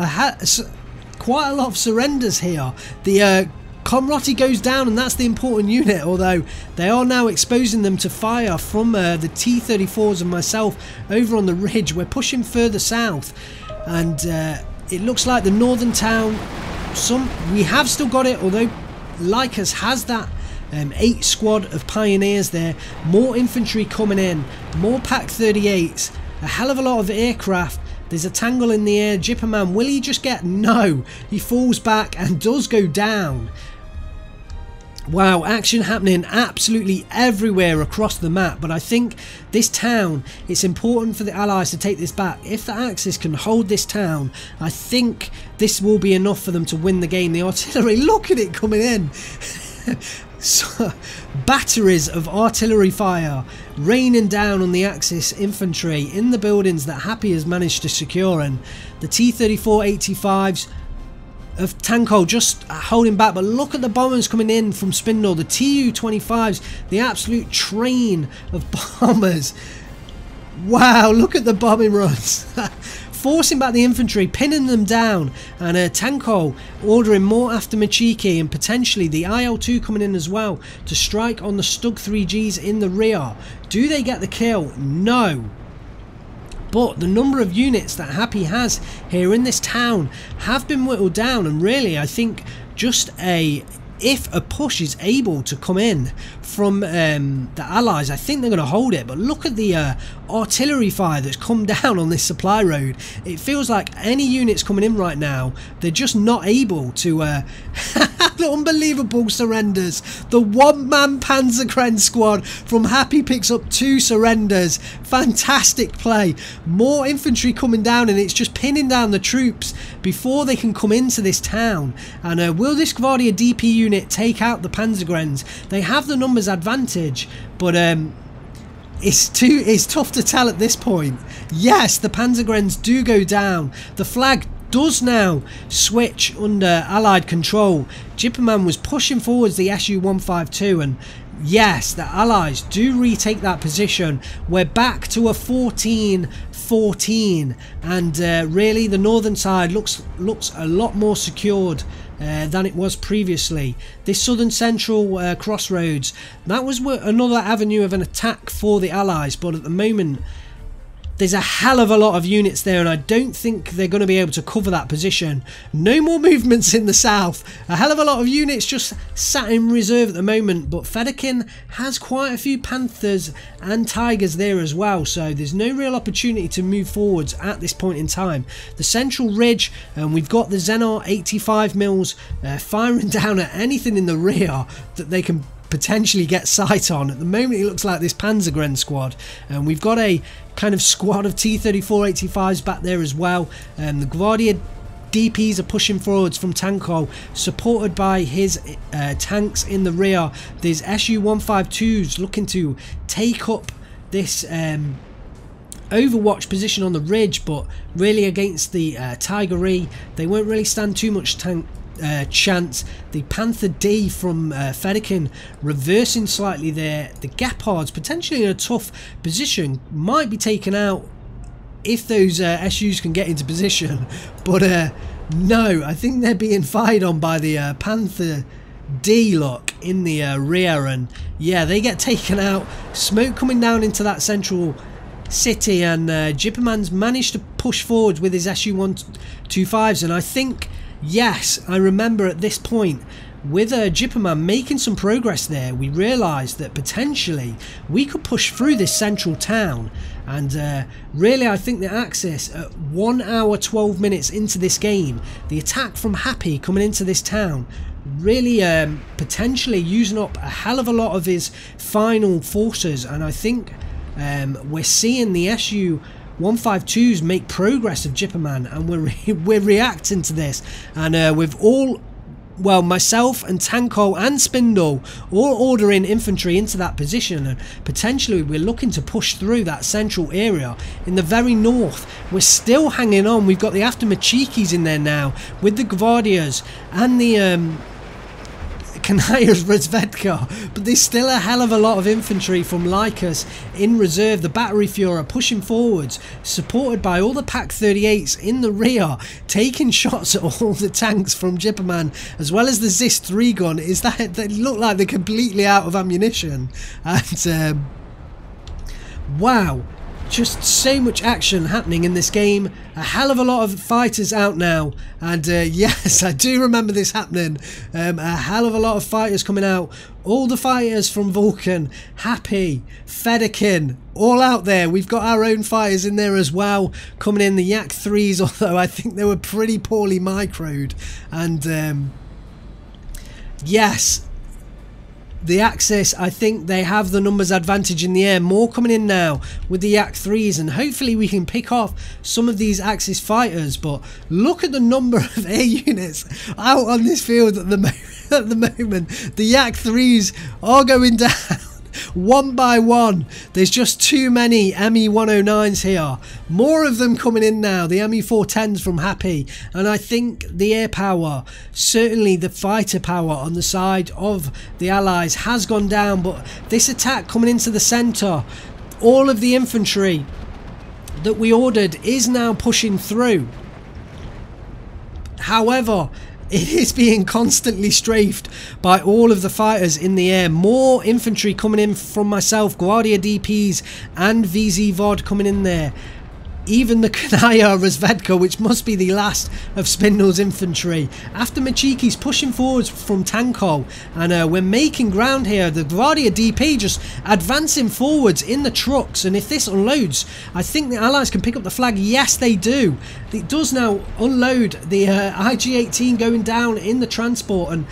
quite a lot of surrenders here. The Komroti goes down, and that's the important unit, although they are now exposing them to fire from the T-34s and myself over on the ridge. We're pushing further south, and it looks like the northern town, we have still got it, although Lycus has that 8 squad of pioneers there. More infantry coming in, more Pak-38s, a hell of a lot of aircraft. There's a tangle in the air. Jipperman, will he just get? No, he falls back and does go down. Wow, action happening absolutely everywhere across the map, but I think this town, it's important for the Allies to take this back. If the Axis can hold this town, I think this will be enough for them to win the game. The artillery, look at it coming in. So, batteries of artillery fire raining down on the Axis infantry in the buildings that Happy has managed to secure, and the T-34-85s of Tanko just holding back. But look at the bombers coming in from Spindle, the Tu-25s, the absolute train of bombers. Wow, look at the bombing runs. Forcing back the infantry, pinning them down, and Tanko ordering more after Machiki, and potentially the IL-2 coming in as well to strike on the Stug 3Gs in the rear. Do they get the kill? No. But the number of units that Happy has here in this town have been whittled down, and really I think just if a push is able to come in from the Allies, I think they're going to hold it. But look at the artillery fire that's come down on this supply road. It feels like any units coming in right now, they're just not able to unbelievable surrenders. The one-man Panzerkreuz squad from Happy picks up 2 surrenders. Fantastic play. More infantry coming down, and it's just pinning down the troops before they can come into this town. And will this Gvardia DP unit take out the Panzerkreuz? They have the numbers advantage, but it's tough to tell at this point. Yes, the Panzerkreuz do go down. The flag does now switch under Allied control. Jipperman was pushing forwards the Su-152, and yes, the Allies do retake that position. We're back to a 14-14, and really the northern side looks a lot more secured than it was previously. This southern central crossroads, that was another avenue of an attack for the Allies, but at the moment there's a hell of a lot of units there, and I don't think they're going to be able to cover that position. No more movements in the south. A hell of a lot of units just sat in reserve at the moment, but Fedaykin has quite a few Panthers and Tigers there as well, so there's no real opportunity to move forwards at this point in time. The central ridge, and we've got the Xenar 85 mils firing down at anything in the rear that they can potentially get sight on. At the moment it looks like this Panzerkreuz squad, and we've got a kind of squad of T-34 85s back there as well. The Gvardia DPs are pushing forwards from Tanko, supported by his tanks in the rear. There's Su-152s looking to take up this overwatch position on the ridge, but really against the Tiger E, they won't really stand too much chance. The Panther D from Fedaykin reversing slightly there. The Gepards potentially in a tough position, might be taken out if those SUs can get into position, but no, I think they're being fired on by the Panther D look in the rear, and yeah, they get taken out. Smoke coming down into that central city, and Jipperman's managed to push forward with his Su-125s, and I think, yes, I remember at this point with Jipperman making some progress there, we realised that potentially we could push through this central town, and really I think the Axis at 1 hour 12 minutes into this game, the attack from Happy coming into this town, really potentially using up a hell of a lot of his final forces, and I think we're seeing the Su-152s make progress of Jipperman, and we're reacting to this, and we've all, well, myself and Tanko and Spindle all ordering infantry into that position, and potentially we're looking to push through that central area. In the very north, we're still hanging on. We've got the Aftermachikis in there now with the Gvardias and the Kanaya's Razvedka, but there's still a hell of a lot of infantry from Lycus in reserve. The Battery Fuhrer pushing forwards, supported by all the Pak-38s in the rear, taking shots at all the tanks from Jipperman, as well as the Zis 3 gun. Is that they look like they're completely out of ammunition, and wow, just so much action happening in this game. A hell of a lot of fighters out now, and yes, I do remember this happening. A hell of a lot of fighters coming out. All the fighters from Vulcan, Happy, Fedaykin, all out there. We've got our own fighters in there as well, coming in, the Yak 3s, although I think they were pretty poorly microed. And yes, the Axis, I think they have the numbers advantage in the air. More coming in now with the Yak 3s, and hopefully we can pick off some of these Axis fighters. But look at the number of air units out on this field at the moment. The Yak 3s are going down one by one. There's just too many ME-109s here. More of them coming in now. The ME-410s from Happy, and I think the air power, certainly the fighter power on the side of the Allies has gone down. But this attack coming into the centre, all of the infantry that we ordered is now pushing through. However, it is being constantly strafed by all of the fighters in the air. More infantry coming in from myself, Gvardia DPs and VZ VOD coming in there. Even the Kanaya Razvedka, which must be the last of Spindle's infantry. After Machiki's pushing forwards from Tanko, and we're making ground here. The Gvardia DP just advancing forwards in the trucks, and if this unloads, I think the Allies can pick up the flag. Yes, they do. It does now unload the IG-18 going down in the transport, and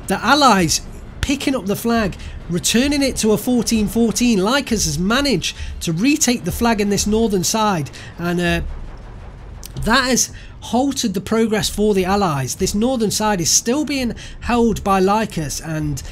the Allies picking up the flag, returning it to a 14-14. Lycus has managed to retake the flag in this northern side, and that has halted the progress for the Allies. This northern side is still being held by Lycus, and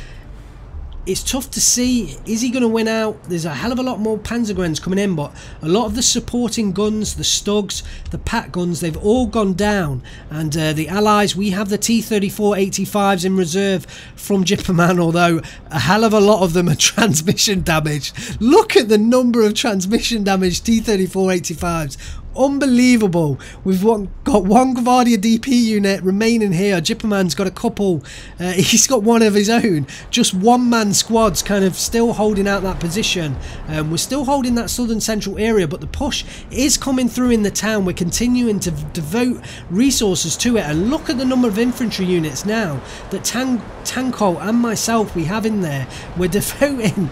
it's tough to see, is he going to win out? There's a hell of a lot more Panzergrens coming in, but a lot of the supporting guns, the Stugs, the Pat guns, they've all gone down. And the Allies, we have the T-34-85s in reserve from Jipperman, although a hell of a lot of them are transmission damaged. Look at the number of transmission damaged T-34-85s. Unbelievable. We've got one Gvardia DP unit remaining here. Jipperman's got a couple. He's got one of his own. Just one-man squads kind of still holding out that position. We're still holding that southern central area, but the push is coming through in the town. We're continuing to devote resources to it, and look at the number of infantry units now that Tanko and myself we have in there. We're devoting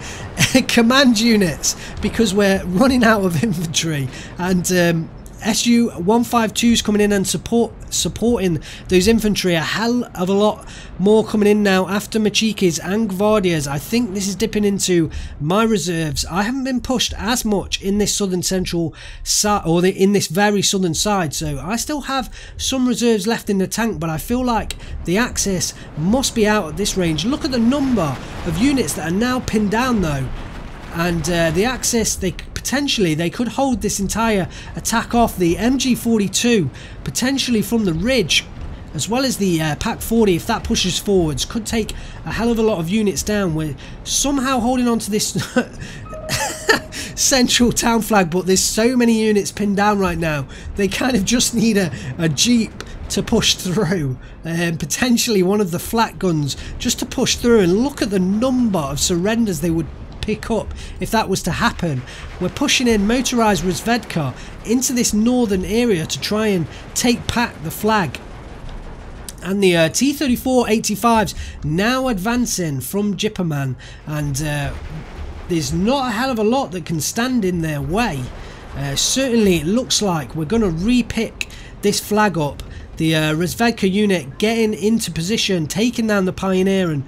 command units because we're running out of infantry, and SU-152's coming in and supporting those infantry. A hell of a lot more coming in now after Machikis and Gvardias. I think this is dipping into my reserves. I haven't been pushed as much in this southern central side, or in this very southern side, so I still have some reserves left in the tank, but I feel like the Axis must be out at this range. Look at the number of units that are now pinned down though, and the Axis, potentially they could hold this entire attack off. The MG42 potentially from the ridge, as well as the PaK-40, if that pushes forwards, could take a hell of a lot of units down. We're somehow holding on to this central town flag, but there's so many units pinned down right now, they kind of just need a jeep to push through, and potentially one of the flat guns just to push through. And look at the number of surrenders they would pick up if that was to happen. We're pushing in motorized Rozvedka into this northern area to try and take back the flag, and the T-34-85s now advancing from Jipperman, and there's not a hell of a lot that can stand in their way. Certainly it looks like we're going to repick this flag up. The Rozvedka unit getting into position, taking down the Pioneer, and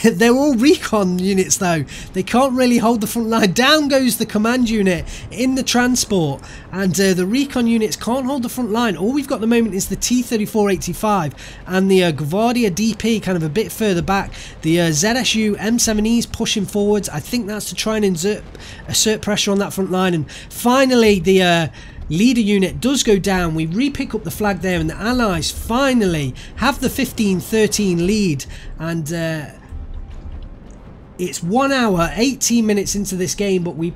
they're all recon units though. They can't really hold the front line. Down goes the command unit in the transport, and the recon units can't hold the front line. All we've got at the moment is the T-34-85 and the Gvardia DP kind of a bit further back. The ZSU M7Es pushing forwards. I think that's to try and assert pressure on that front line. And finally the leader unit does go down. We re-pick up the flag there, and the Allies finally have the 15-13 lead, and it's 1 hour 18 minutes into this game, but the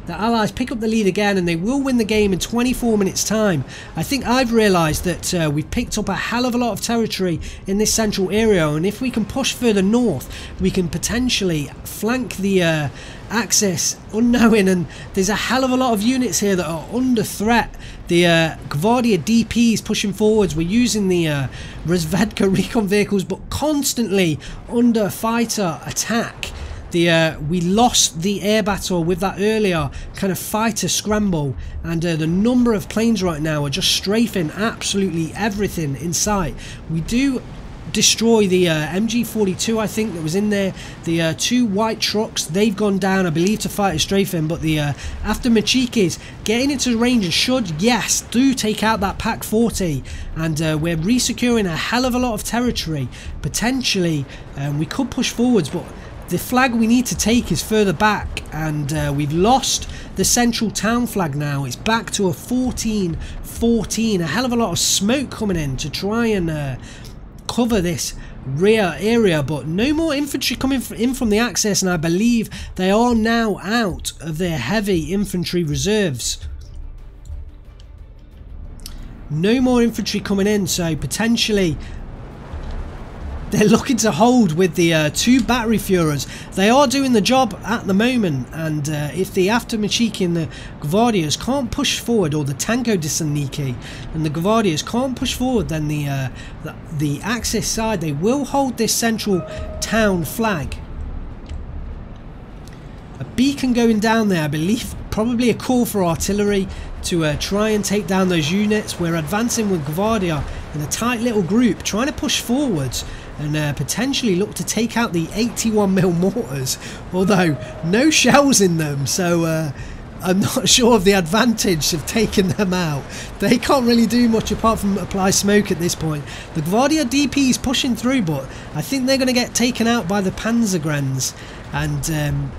Allies pick up the lead again, and they will win the game in 24 minutes time. I think I've realised that we've picked up a hell of a lot of territory in this central area, and if we can push further north, we can potentially flank the Axis unknowing, and there's a hell of a lot of units here that are under threat. The Gvardia DPs pushing forwards. We're using the Rozvedka recon vehicles, but constantly under fighter attack. We lost the air battle with that earlier kind of fighter scramble, and the number of planes right now are just strafing absolutely everything in sight. We do destroy the MG42, I think, that was in there. The two white trucks, they've gone down, I believe, to fight a strafing, but the after Machikis getting into the range should, yes, do take out that PaK-40, and we're resecuring a hell of a lot of territory. Potentially we could push forwards, but the flag we need to take is further back, and we've lost the central town flag now. It's back to a 14-14. A hell of a lot of smoke coming in to try and cover this rear area, but no more infantry coming in from the Axis, and I believe they are now out of their heavy infantry reserves. No more infantry coming in, so potentially they're looking to hold with the two battery Führers. They are doing the job at the moment, and if the after Machiki and the Gvardias can't push forward, or the Tanko Disanniki and the Gvardias can't push forward, then the Axis side, they will hold this central town flag. A beacon going down there, I believe, probably a call for artillery to try and take down those units. We're advancing with Gvardia in a tight little group, trying to push forwards. and potentially look to take out the 81mm mortars, although no shells in them, so I'm not sure of the advantage of taking them out. They can't really do much apart from apply smoke at this point. The Gvardia DP is pushing through, but I think they're going to get taken out by the Panzergrenz, and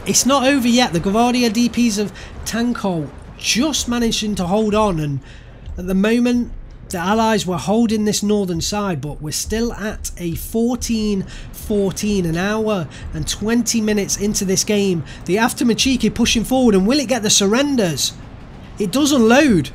it's not over yet. The Gvardia DPs of Tankol just managing to hold on, and at the moment the Allies were holding this northern side, but we're still at a 14-14, an hour and 20 minutes into this game. The Aftermachiki pushing forward, and will it get the surrenders? It does unload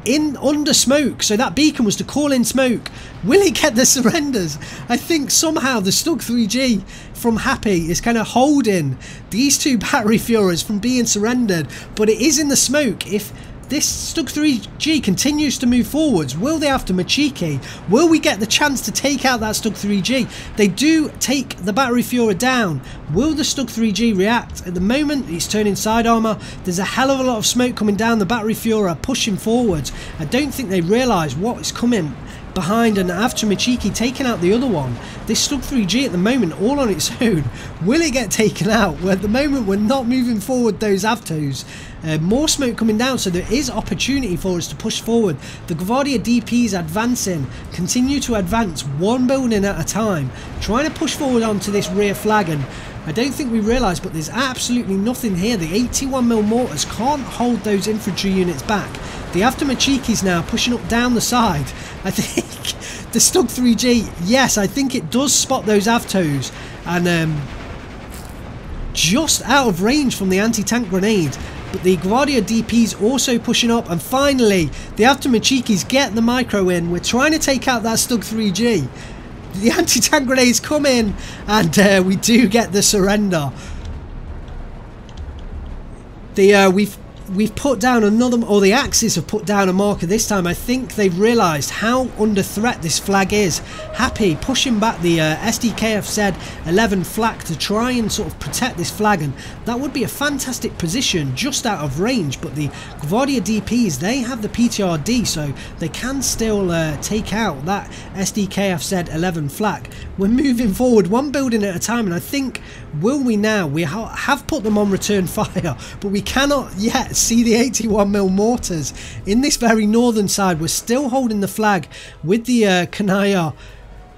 in under smoke, so that beacon was to call in smoke. Will it get the surrenders? I think somehow the Stug 3G from Happy is kind of holding these two battery Fuhrers from being surrendered, but it is in the smoke. If this Stug 3G continues to move forwards, will they have to Machiki? Will we get the chance to take out that Stug 3G? They do take the battery Führer down. Will the Stug 3G react? At the moment, he's turning side armour. There's a hell of a lot of smoke coming down. The battery Führer pushing forwards. I don't think they realise what is coming behind, and after Machiki taking out the other one. This Stug 3G at the moment all on its own. Will it get taken out? Well, at the moment we're not moving forward those Avtos. More smoke coming down, so there is opportunity for us to push forward. The Gvardia DPs advancing, continue to advance one building at a time, trying to push forward onto this rear flag, and I don't think we realise, but there's absolutely nothing here. The 81mm mortars can't hold those infantry units back. The Aftermachikis now pushing up down the side. I think the Stug 3G, yes, I think it does spot those Avtos, and just out of range from the anti-tank grenade. But the Gvardia DP's also pushing up, and finally the Aftermachikis get the micro in. We're trying to take out that Stug 3G. The anti-tank grenades come in, and we do get the surrender. We've put down another, or the Axis have put down a marker this time. I think they've realised how under threat this flag is. Happy pushing back the SDKF 11 flak to try and sort of protect this flag, and that would be a fantastic position just out of range, but the Gvardia DPs, they have the PTRD, so they can still take out that SDKF 11 flak. We're moving forward one building at a time, and I think, will we now? We have put them on return fire, but we cannot yet see the 81mm mortars in this very northern side. We're still holding the flag with the Kanaya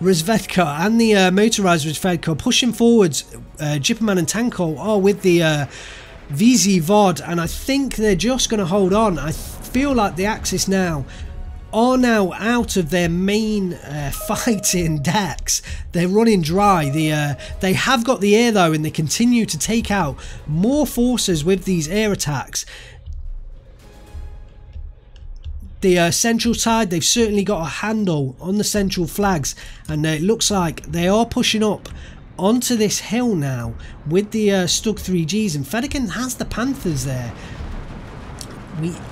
Razvedka and the motorized Razvedka pushing forwards. Jipperman and Tankol are with the VZ VOD, and I think they're just going to hold on. I feel like the Axis now are now out of their main fighting decks. They're running dry. They have got the air though, and they continue to take out more forces with these air attacks. The central side, they've certainly got a handle on the central flags, and it looks like they are pushing up onto this hill now with the Stug 3Gs, and Fedaykin has the Panthers there.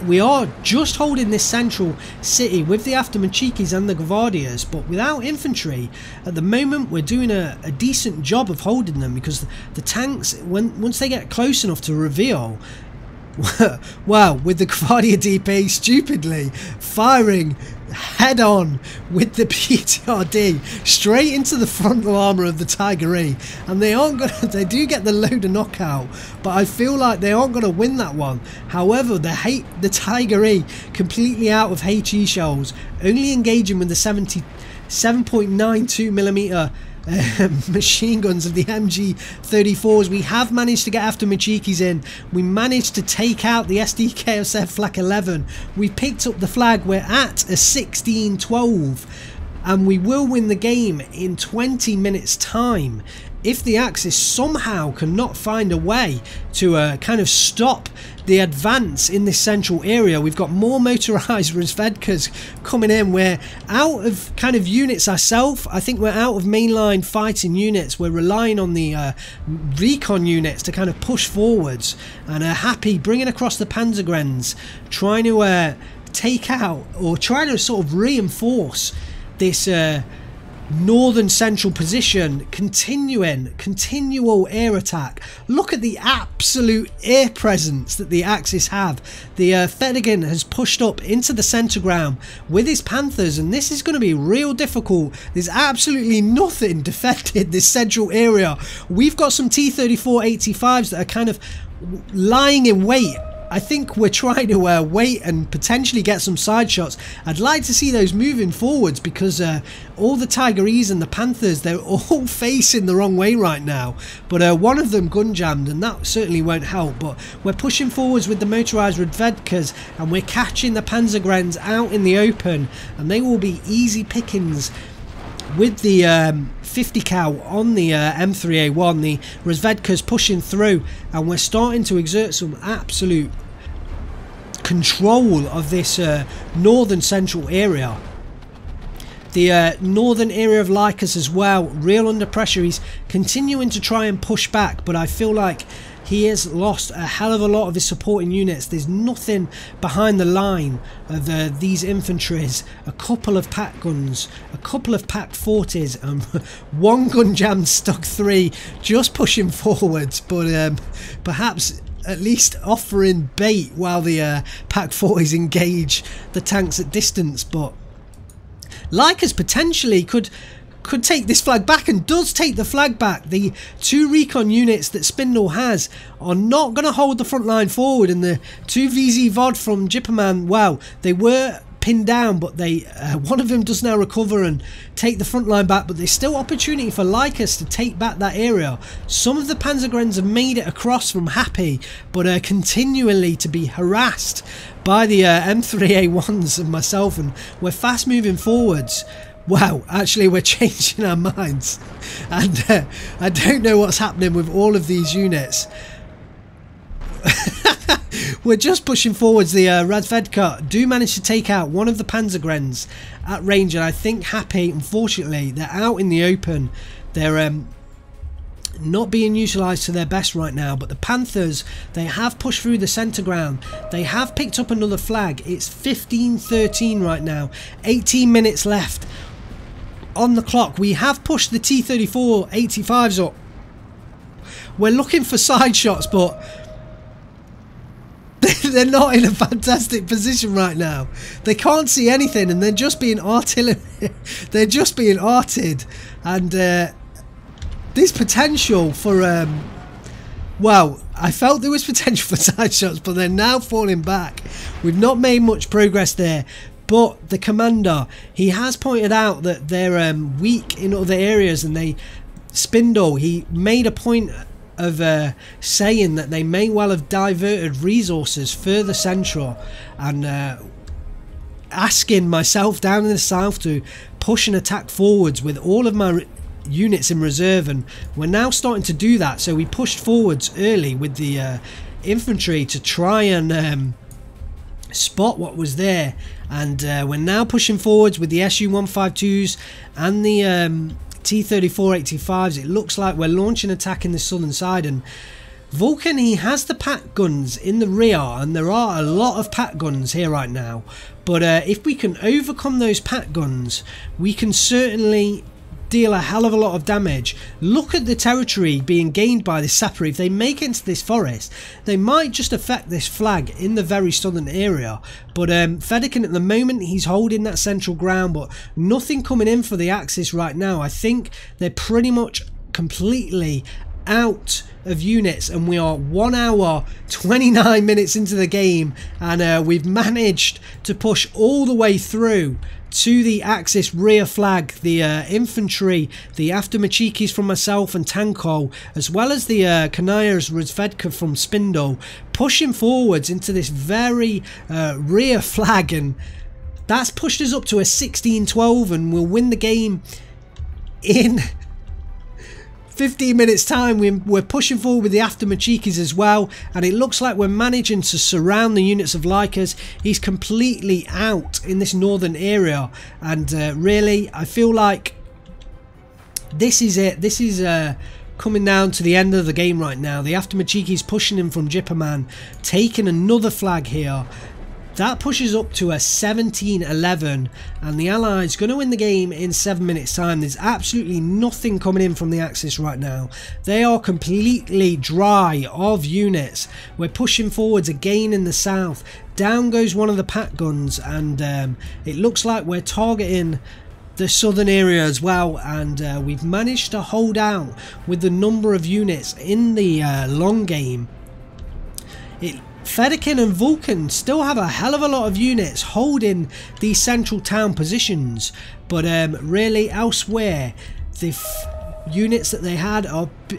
We are just holding this central city with the Aftermachikis and the Gvardias, but without infantry. At the moment we're doing a decent job of holding them, because the tanks, once they get close enough to reveal, well, with the Gvardia DP stupidly firing head on with the PTRD straight into the frontal armour of the Tiger E, and they aren't gonna, they do get the loader knockout, but I feel like they aren't going to win that one. However, the Tiger E completely out of HE shells, only engaging with the 7.92mm machine guns of the MG34s. We have managed to get after Machikis in. We managed to take out the SDKSF Flak 11. We picked up the flag. We're at a 16-12, and we will win the game in 20 minutes time if the Axis somehow cannot find a way to kind of stop the advance in this central area. We've got more motorized Razvedkas coming in. We're out of kind of units ourselves. I think we're out of mainline fighting units. We're relying on the recon units to kind of push forwards, and are Happy bringing across the Panzergrenz, trying to take out, or trying to sort of reinforce this northern central position, continual air attack. Look at the absolute air presence that the Axis have. The Fedegin has pushed up into the centre ground with his Panthers, and this is going to be real difficult. There's absolutely nothing defended this central area. We've got some T-34-85s that are kind of lying in wait. I think we're trying to wait and potentially get some side shots. I'd like to see those moving forwards, because all the Tigerese and the Panthers, they're all facing the wrong way right now. But one of them gun jammed, and that certainly won't help. But we're pushing forwards with the motorised Radvedkas, and we're catching the Panzergrens out in the open, and they will be easy pickings with the 50 cal on the M3A1. The Razvedka's pushing through, and we're starting to exert some absolute control of this northern central area. The northern area of Lycus as well, real under pressure. He's continuing to try and push back, but I feel like he has lost a hell of a lot of his supporting units. There's nothing behind the line of these infantries. A couple of pack guns, a couple of pack 40s, one gun jam stuck 3, just pushing forwards, but perhaps at least offering bait while the pack 40s engage the tanks at distance. But Lycus potentially could take this flag back, and does take the flag back. The 2 recon units that Spindle has are not going to hold the front line forward, and the 2 VZ VOD from Jipperman, well, they were pinned down, but they one of them does now recover and take the front line back, but there's still opportunity for Lycus to take back that area. Some of the Panzergrens have made it across from Happy, but continually to be harassed by the M3A1s and myself, and we're fast moving forwards. Wow, actually we're changing our minds, and I don't know what's happening with all of these units. We're just pushing forwards. The Razvedka do manage to take out one of the Panzergrens at range, and I think Happy, unfortunately, they're out in the open. They're not being utilised to their best right now, but the Panthers, they have pushed through the centre ground. They have picked up another flag. It's 15-13 right now, 18 minutes left on the clock. We have pushed the T-34-85s up. We're looking for side shots, but they're not in a fantastic position right now. They can't see anything, and they're just being artillery. They're just being arted, and there's potential for well, I felt there was potential for side shots, but they're now falling back. We've not made much progress there. But the commander, he has pointed out that they're weak in other areas, and Spindle, he made a point of saying that they may well have diverted resources further central, and asking myself down in the south to push and attack forwards with all of my units in reserve, and we're now starting to do that. So we pushed forwards early with the infantry to try and spot what was there, and we're now pushing forwards with the Su-152s and the T-34-85s. It looks like we're launching attack in the southern side, and Vulcan, he has the pack guns in the rear, and there are a lot of pack guns here right now, but if we can overcome those pack guns, we can certainly deal a hell of a lot of damage. Look at the territory being gained by this sapper. If they make it into this forest, they might just affect this flag in the very southern area. But Federican at the moment, he's holding that central ground, but nothing coming in for the Axis right now. I think they're pretty much completely out of units, and we are 1 hour 29 minutes into the game, and we've managed to push all the way through to the Axis rear flag. The infantry, the Aftermachikis from myself and Tanko, as well as the Kanayas Razvedka from Spindle, pushing forwards into this very rear flag, and that's pushed us up to a 16-12, and we'll win the game in 15 minutes time. We're pushing forward with the Aftermachikis as well, and it looks like we're managing to surround the units of Lycus. He's completely out in this northern area, and really I feel like this is it. This is coming down to the end of the game right now. The Aftermachikis pushing him from Jipperman, taking another flag here. That pushes up to a 17-11, and the Allies going to win the game in 7 minutes time. There's absolutely nothing coming in from the Axis right now. They are completely dry of units. We're pushing forwards again in the south. Down goes one of the pack guns, and it looks like we're targeting the southern area as well, and we've managed to hold out with the number of units in the long game. Fedaykin and Vulcan still have a hell of a lot of units holding these central town positions, but really elsewhere the units that they had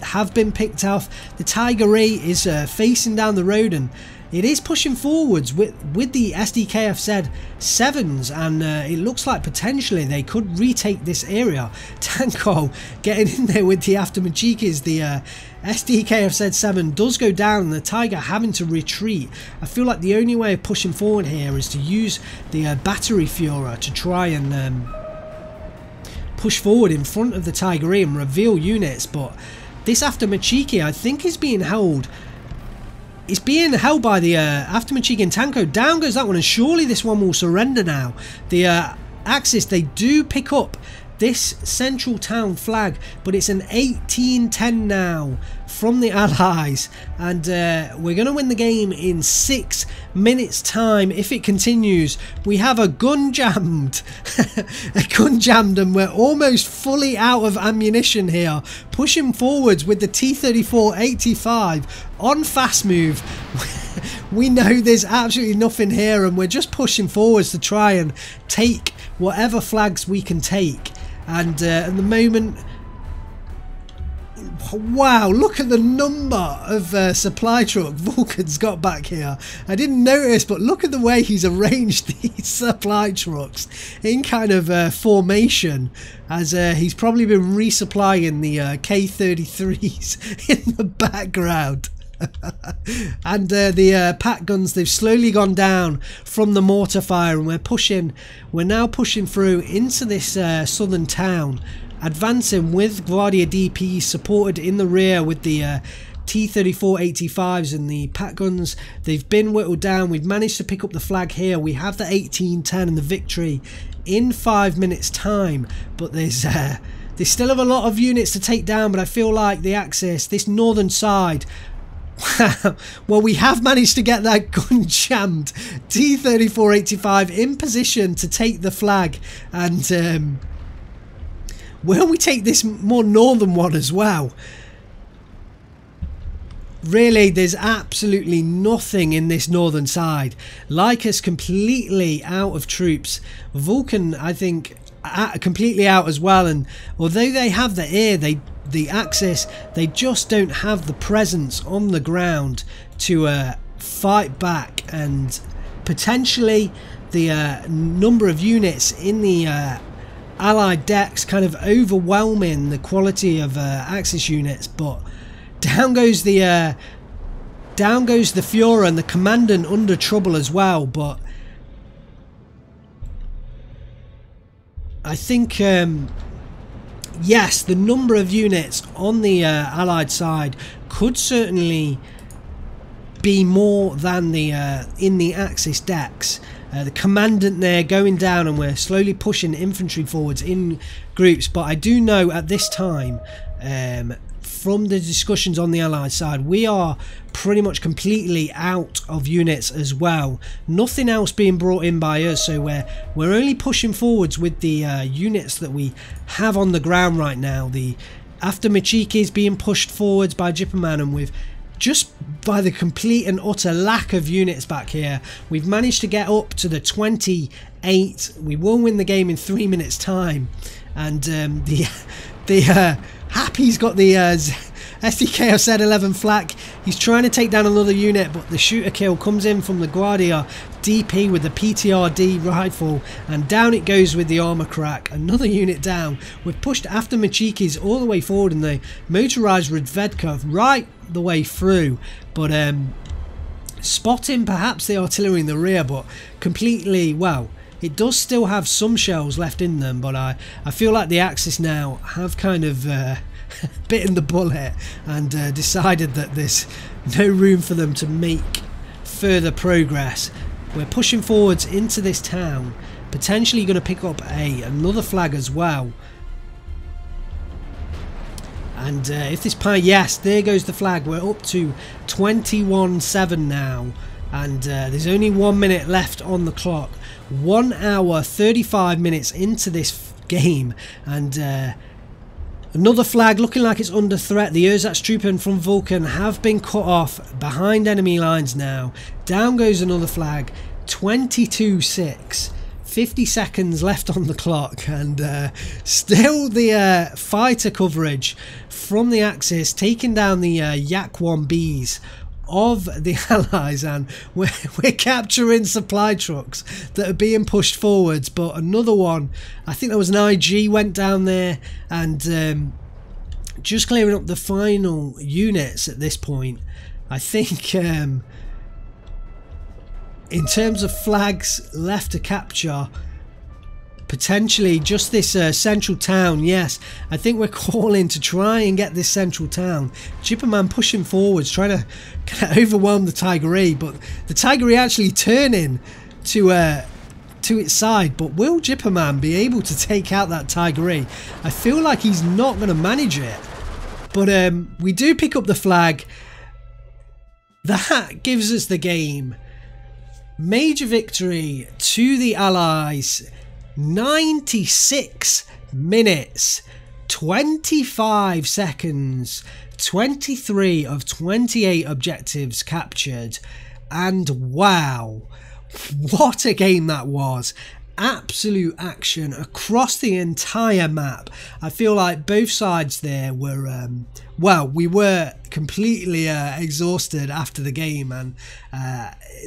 have been picked off. The Tiger 8 is facing down the road, and it is pushing forwards with the SDKFZ 7s, and it looks like potentially they could retake this area. Tanko getting in there with the Aftermachikis. The SDKFZ 7 does go down, and the Tiger having to retreat. I feel like the only way of pushing forward here is to use the battery Führer to try and push forward in front of the Tiger E and reveal units, but this Aftermachiki I think is being held. It's being held by the Aftermachiki and Tanko. Down goes that one, and surely this one will surrender now. The Axis, they do pick up this central town flag, but it's an 18-10 now from the Allies, and we're going to win the game in 6 minutes time if it continues. We have a gun jammed and we're almost fully out of ammunition here, pushing forwards with the T-34-85 on fast move. We know there's absolutely nothing here, and we're just pushing forwards to try and take whatever flags we can take. And at the moment, wow, look at the number of supply truck Vulcan's got back here. I didn't notice, but look at the way he's arranged these supply trucks in kind of formation, as he's probably been resupplying the K-33s in the background. And the pack guns, they've slowly gone down from the mortar fire, and we're now pushing through into this southern town, advancing with Guardia DP supported in the rear with the T-34-85s and the pack guns. They've been whittled down. We've managed to pick up the flag here. We have the 18-10 and the victory in 5 minutes time, but there's still have a lot of units to take down. But I feel like the Axis, this northern side, well, we have managed to get that gun jammed T-34-85 in position to take the flag, and will we take this more northern one as well? Really, there's absolutely nothing in this northern side. Lycus completely out of troops. Vulcan, I think, completely out as well, and although they have the air, the Axis, they just don't have the presence on the ground to fight back, and potentially the number of units in the Allied decks kind of overwhelming the quality of Axis units. But down goes the Führer, and the Commandant under trouble as well. But I think yes, the number of units on the Allied side could certainly be more than the in the Axis decks. The Commandant there going down, and we're slowly pushing infantry forwards in groups. But I do know at this time, from the discussions on the Allied side, we are pretty much completely out of units as well. Nothing else being brought in by us, so we're only pushing forwards with the units that we have on the ground right now. The Aftermachiki is being pushed forwards by Jipperman, and we've just by the complete and utter lack of units back here, we've managed to get up to the 28. We will win the game in 3 minutes time, and Happy's got the SDKFZ 11 flak. He's trying to take down another unit, but the shooter kill comes in from the Guardia DP with the PTRD rifle, and down it goes with the armor crack. Another unit down. We've pushed Aftermachikis all the way forward, and the motorized Redvedka right the way through, but spotting perhaps the artillery in the rear, but completely, well, it does still have some shells left in them, but I feel like the Axis now have kind of bitten the bullet and decided that there's no room for them to make further progress. We're pushing forwards into this town, potentially going to pick up another flag as well. And if this yes, there goes the flag. We're up to 21-7 now, and there's only 1 minute left on the clock. 1 hour 35 minutes into this game, and another flag looking like it's under threat. The Erzatstruppen from Vulcan have been cut off behind enemy lines now. Down goes another flag. 22-6. 50 seconds left on the clock, and still the fighter coverage from the Axis taking down the Yak 1Bs of the Allies, and we're capturing supply trucks that are being pushed forwards. But another one, I think there was an IG, went down there, and just clearing up the final units at this point. I think in terms of flags left to capture, potentially just this central town. Yes, I think we're calling to try and get this central town. Jipperman pushing forwards, trying to kind of overwhelm the Tiger E, but the Tiger E actually turning to its side. But will Jipperman be able to take out that Tiger E? I feel like he's not going to manage it. But we do pick up the flag. That gives us the game. Major victory to the Allies. 96 minutes, 25 seconds, 23 of 28 objectives captured, and wow, what a game that was. Absolute action across the entire map. I feel like both sides there were well, we were completely exhausted after the game, and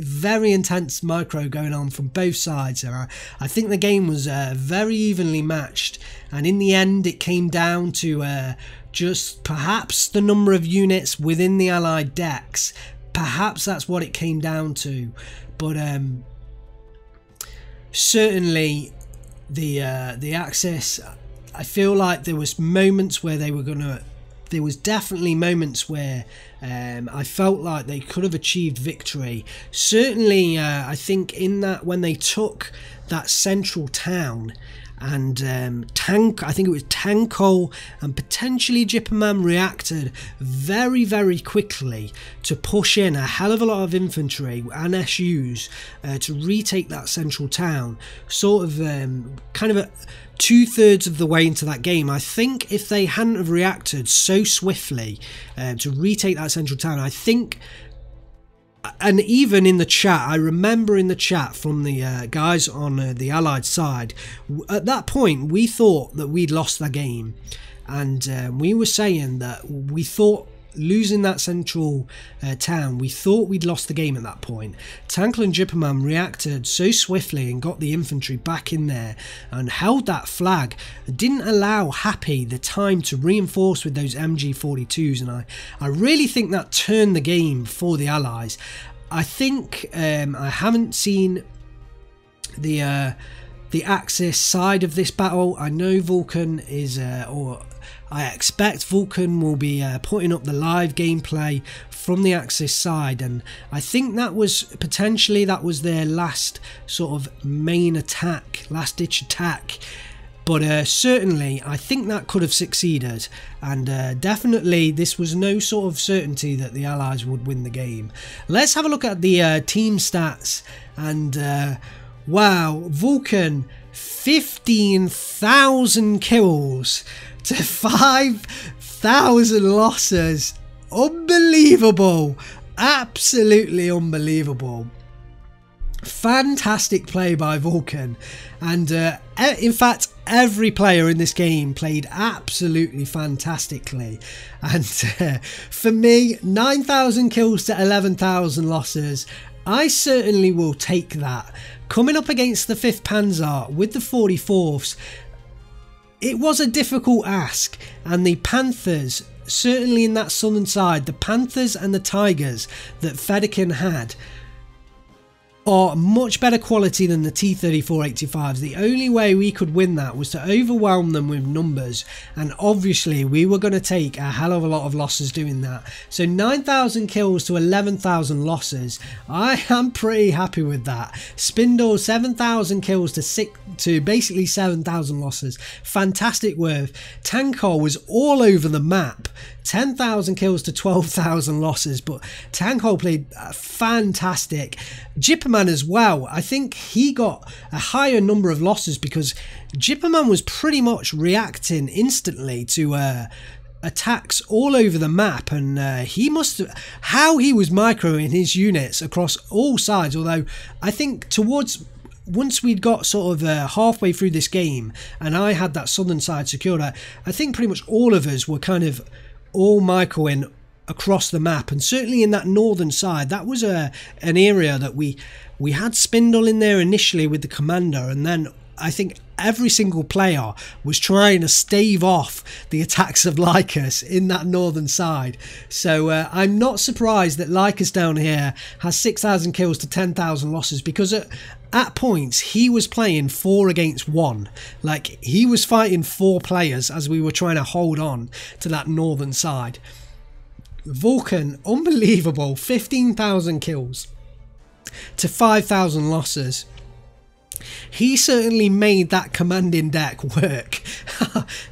very intense micro going on from both sides. I think the game was very evenly matched, and in the end it came down to just perhaps the number of units within the Allied decks. Perhaps that's what it came down to. But certainly the Axis, I feel like there was moments where they were gonna, there was definitely moments where I felt like they could have achieved victory. Certainly I think in that, when they took that central town, and I think it was Tankol and potentially Jipperman reacted very, very quickly to push in a hell of a lot of infantry and SUs to retake that central town, sort of kind of 2/3 of the way into that game. I think if they hadn't have reacted so swiftly to retake that central town, I think, and even in the chat, I remember in the chat from the guys on the Allied side, at that point we thought that we'd lost the game, and we were saying that we thought losing that central town, we thought we'd lost the game at that point. Tankle and Jipperman reacted so swiftly and got the infantry back in there and held that flag. Didn't allow Happy the time to reinforce with those MG42s, and I really think that turned the game for the Allies. I think I haven't seen the Axis side of this battle. I know Vulcan is, or I expect Vulcan will be putting up the live gameplay from the Axis side, and I think that was potentially, that was their last sort of main attack, last ditch attack. But certainly I think that could have succeeded, and definitely this was no sort of certainty that the Allies would win the game. Let's have a look at the team stats, and wow, Vulcan 15,000 kills to 5,000 losses. Unbelievable, absolutely unbelievable. Fantastic play by Vulcan, and in fact every player in this game played absolutely fantastically. And for me, 9,000 kills to 11,000 losses, I certainly will take that. Coming up against the 5th Panzer with the 44ths, it was a difficult ask, and the Panthers, certainly in that southern side, the Panthers and the Tigers that Fedaykin had, are much better quality than the T-34-85s. The only way we could win that was to overwhelm them with numbers, and obviously we were going to take a hell of a lot of losses doing that. So 9,000 kills to 11,000 losses. I am pretty happy with that. Spindle 7,000 kills to basically 7,000 losses. Fantastic work. Tankol was all over the map. 10,000 kills to 12,000 losses, but Tankol played fantastic. Jipperman as well. I think he got a higher number of losses because Jipperman was pretty much reacting instantly to attacks all over the map, and he must have, how he was microing his units across all sides. Although I think once we'd got sort of halfway through this game and I had that southern side secured, I think pretty much all of us were kind of all microing across the map, and certainly in that northern side that was an area that we had Spindle in there initially with the commander, and then I think every single player was trying to stave off the attacks of Lycus in that northern side. So I'm not surprised that Lycus down here has 6,000 kills to 10,000 losses, because at points he was playing 4 against 1. Like, he was fighting 4 players as we were trying to hold on to that northern side. Vulcan, unbelievable, 15,000 kills to 5,000 losses. He certainly made that commanding deck work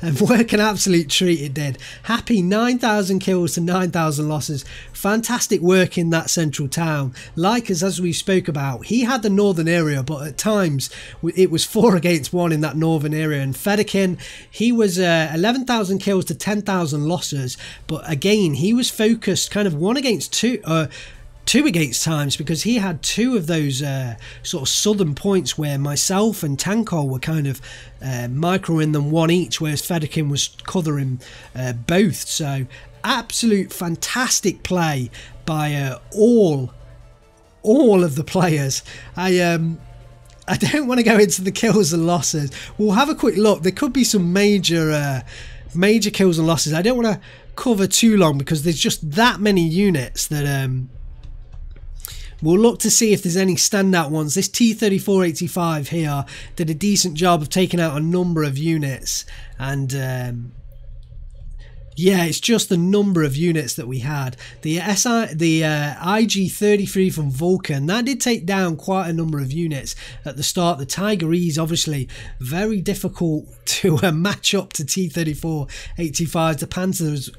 and work an absolute treat it did. Happy 9,000 kills to 9,000 losses. Fantastic work in that central town. Lycus, as we spoke about, he had the northern area, but at times it was 4 against 1 in that northern area. And Fedorkin, he was 11,000 kills to 10,000 losses, but again he was focused kind of 1 against 2 against times, because he had 2 of those sort of southern points where myself and Tankol were kind of microing them 1 each, whereas Fedorkin was covering both. So absolute fantastic play by all of the players. I don't want to go into the kills and losses. We'll have a quick look. There could be some major kills and losses. I don't want to cover too long because there's just that many units that we'll look to see if there's any standout ones. This T-34-85 here did a decent job of taking out a number of units, and yeah, it's just the number of units that we had. The IG-33 from Vulcan, that did take down quite a number of units at the start. The Tigerese, obviously very difficult to match up to T-34-85s. The Panthers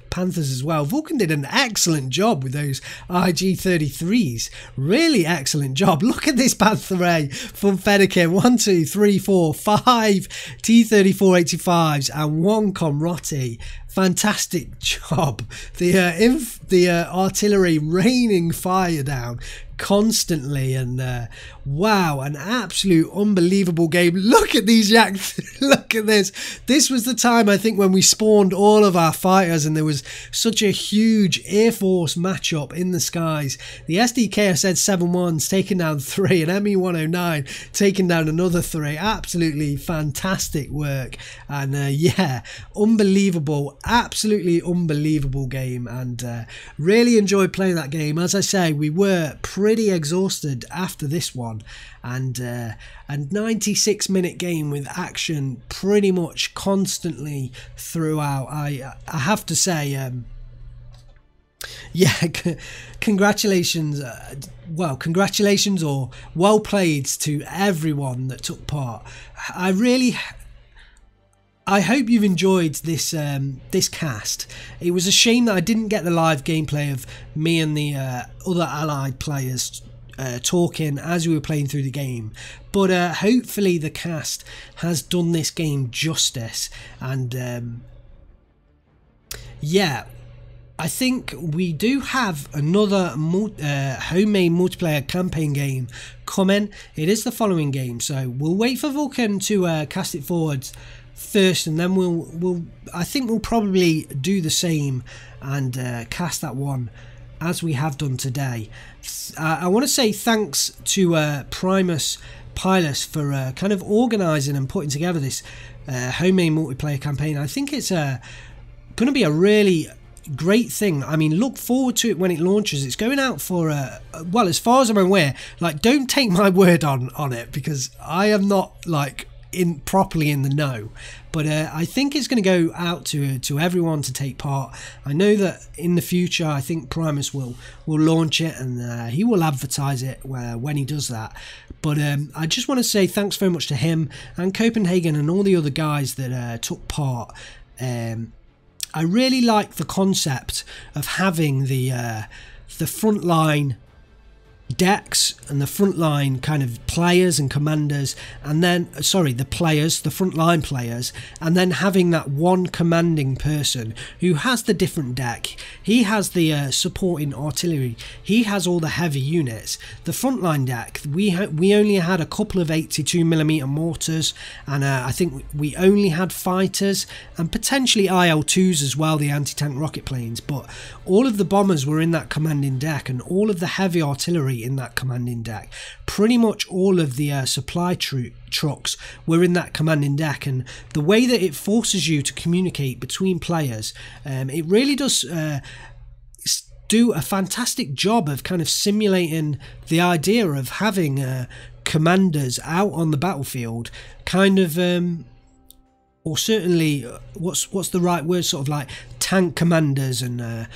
as well. Vulcan did an excellent job with those IG-33s. Really excellent job. Look at this Panther A from Fedorkin. 1, 2, 3, 4, 5 T-34-85s and 1 Comrotti. Fantastic job. The artillery raining fire down constantly, and wow, an absolute unbelievable game. Look at these yaks. Look at this. This was the time, I think, when we spawned all of our fighters and there was such a huge Air Force matchup in the skies. The SDKSZ 7-1's taking down 3 and ME-109 taking down another 3. Absolutely fantastic work, and yeah, unbelievable, absolutely unbelievable game, and really enjoyed playing that game. As I say, we were pretty exhausted after this one, and a 96-minute game with action pretty much constantly throughout. I have to say, yeah, congratulations, congratulations or well played to everyone that took part. I hope you've enjoyed this this cast. It was a shame that I didn't get the live gameplay of me and the other allied players talking as we were playing through the game, but hopefully the cast has done this game justice, and yeah, I think we do have another homemade multiplayer campaign game coming. It is the following game, so we'll wait for Vulcan to cast it forward first, and then I think we'll probably do the same and cast that one as we have done today. I want to say thanks to Primus Pilus for kind of organising and putting together this homemade multiplayer campaign. I think it's going to be a really great thing. I mean, look forward to it when it launches. It's going out for well, as far as I'm aware, like, don't take my word on it, because I am not like properly in the know, but I think it's going to go out to everyone to take part. I know that in the future, I think Primus will launch it, and he will advertise it when he does that. But I just want to say thanks very much to him and Copenhagen and all the other guys that took part. I really like the concept of having the frontline decks and the frontline kind of players and commanders, and then the frontline players, and then having that one commanding person who has the different deck. He has the supporting artillery, he has all the heavy units. The frontline deck, we only had a couple of 82mm mortars, and I think we only had fighters and potentially IL-2s as well, the anti-tank rocket planes, but all of the bombers were in that commanding deck, and all of the heavy artillery in that commanding deck. Pretty much all of the supply trucks were in that commanding deck, and the way that it forces you to communicate between players, it really does do a fantastic job of kind of simulating the idea of having commanders out on the battlefield, kind of or certainly what's the right word, sort of like tank commanders and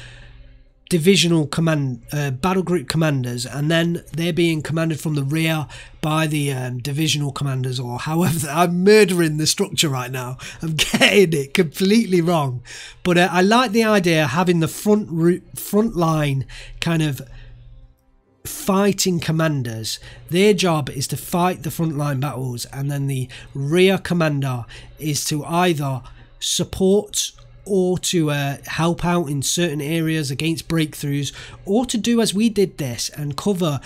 divisional command battle group commanders, and then they're being commanded from the rear by the divisional commanders, or however. I'm murdering the structure right now, I'm getting it completely wrong, but I like the idea of having the front line kind of fighting commanders. Their job is to fight the frontline battles, and then the rear commander is to either support or to help out in certain areas against breakthroughs, or to do as we did this and cover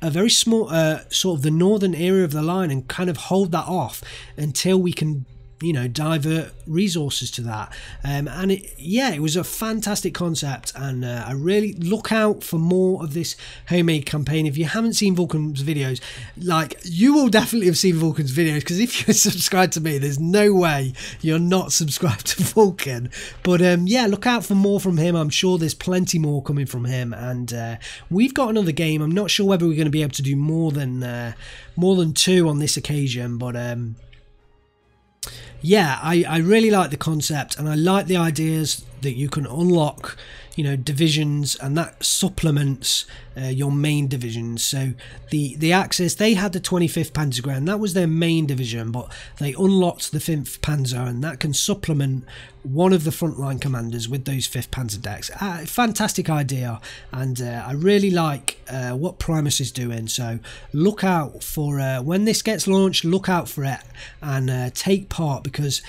a very small sort of the northern area of the line and kind of hold that off until we can, you know, divert resources to that. And it was a fantastic concept, and I really look out for more of this homemade campaign. If you haven't seen Vulcan's videos, like, you will definitely have seen Vulcan's videos, because if you're subscribed to me, there's no way you're not subscribed to Vulcan. But yeah, look out for more from him. I'm sure there's plenty more coming from him, and we've got another game. I'm not sure whether we're going to be able to do more than 2 on this occasion, but yeah, I really like the concept, and I like the ideas that you can unlock, you know, divisions, and that supplements your main divisions. So the Axis, they had the 25th Panzergrenadier, that was their main division, but they unlocked the 5th Panzer, and that can supplement one of the frontline commanders with those 5th Panzer decks. Fantastic idea, and I really like what Primus is doing. So look out for when this gets launched, look out for it, and take part, because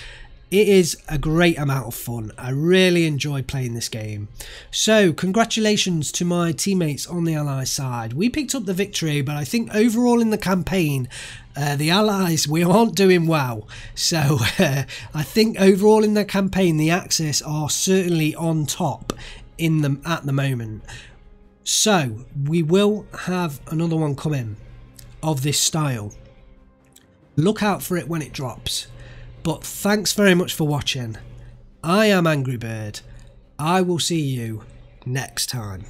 it is a great amount of fun. I really enjoyed playing this game. So congratulations to my teammates on the Allies side. We picked up the victory, but I think overall in the campaign, the Allies, we aren't doing well. So I think overall in the campaign, the Axis are certainly on top at the moment. So we will have another one coming of this style. Look out for it when it drops. But thanks very much for watching. I am Angry Bird. I will see you next time.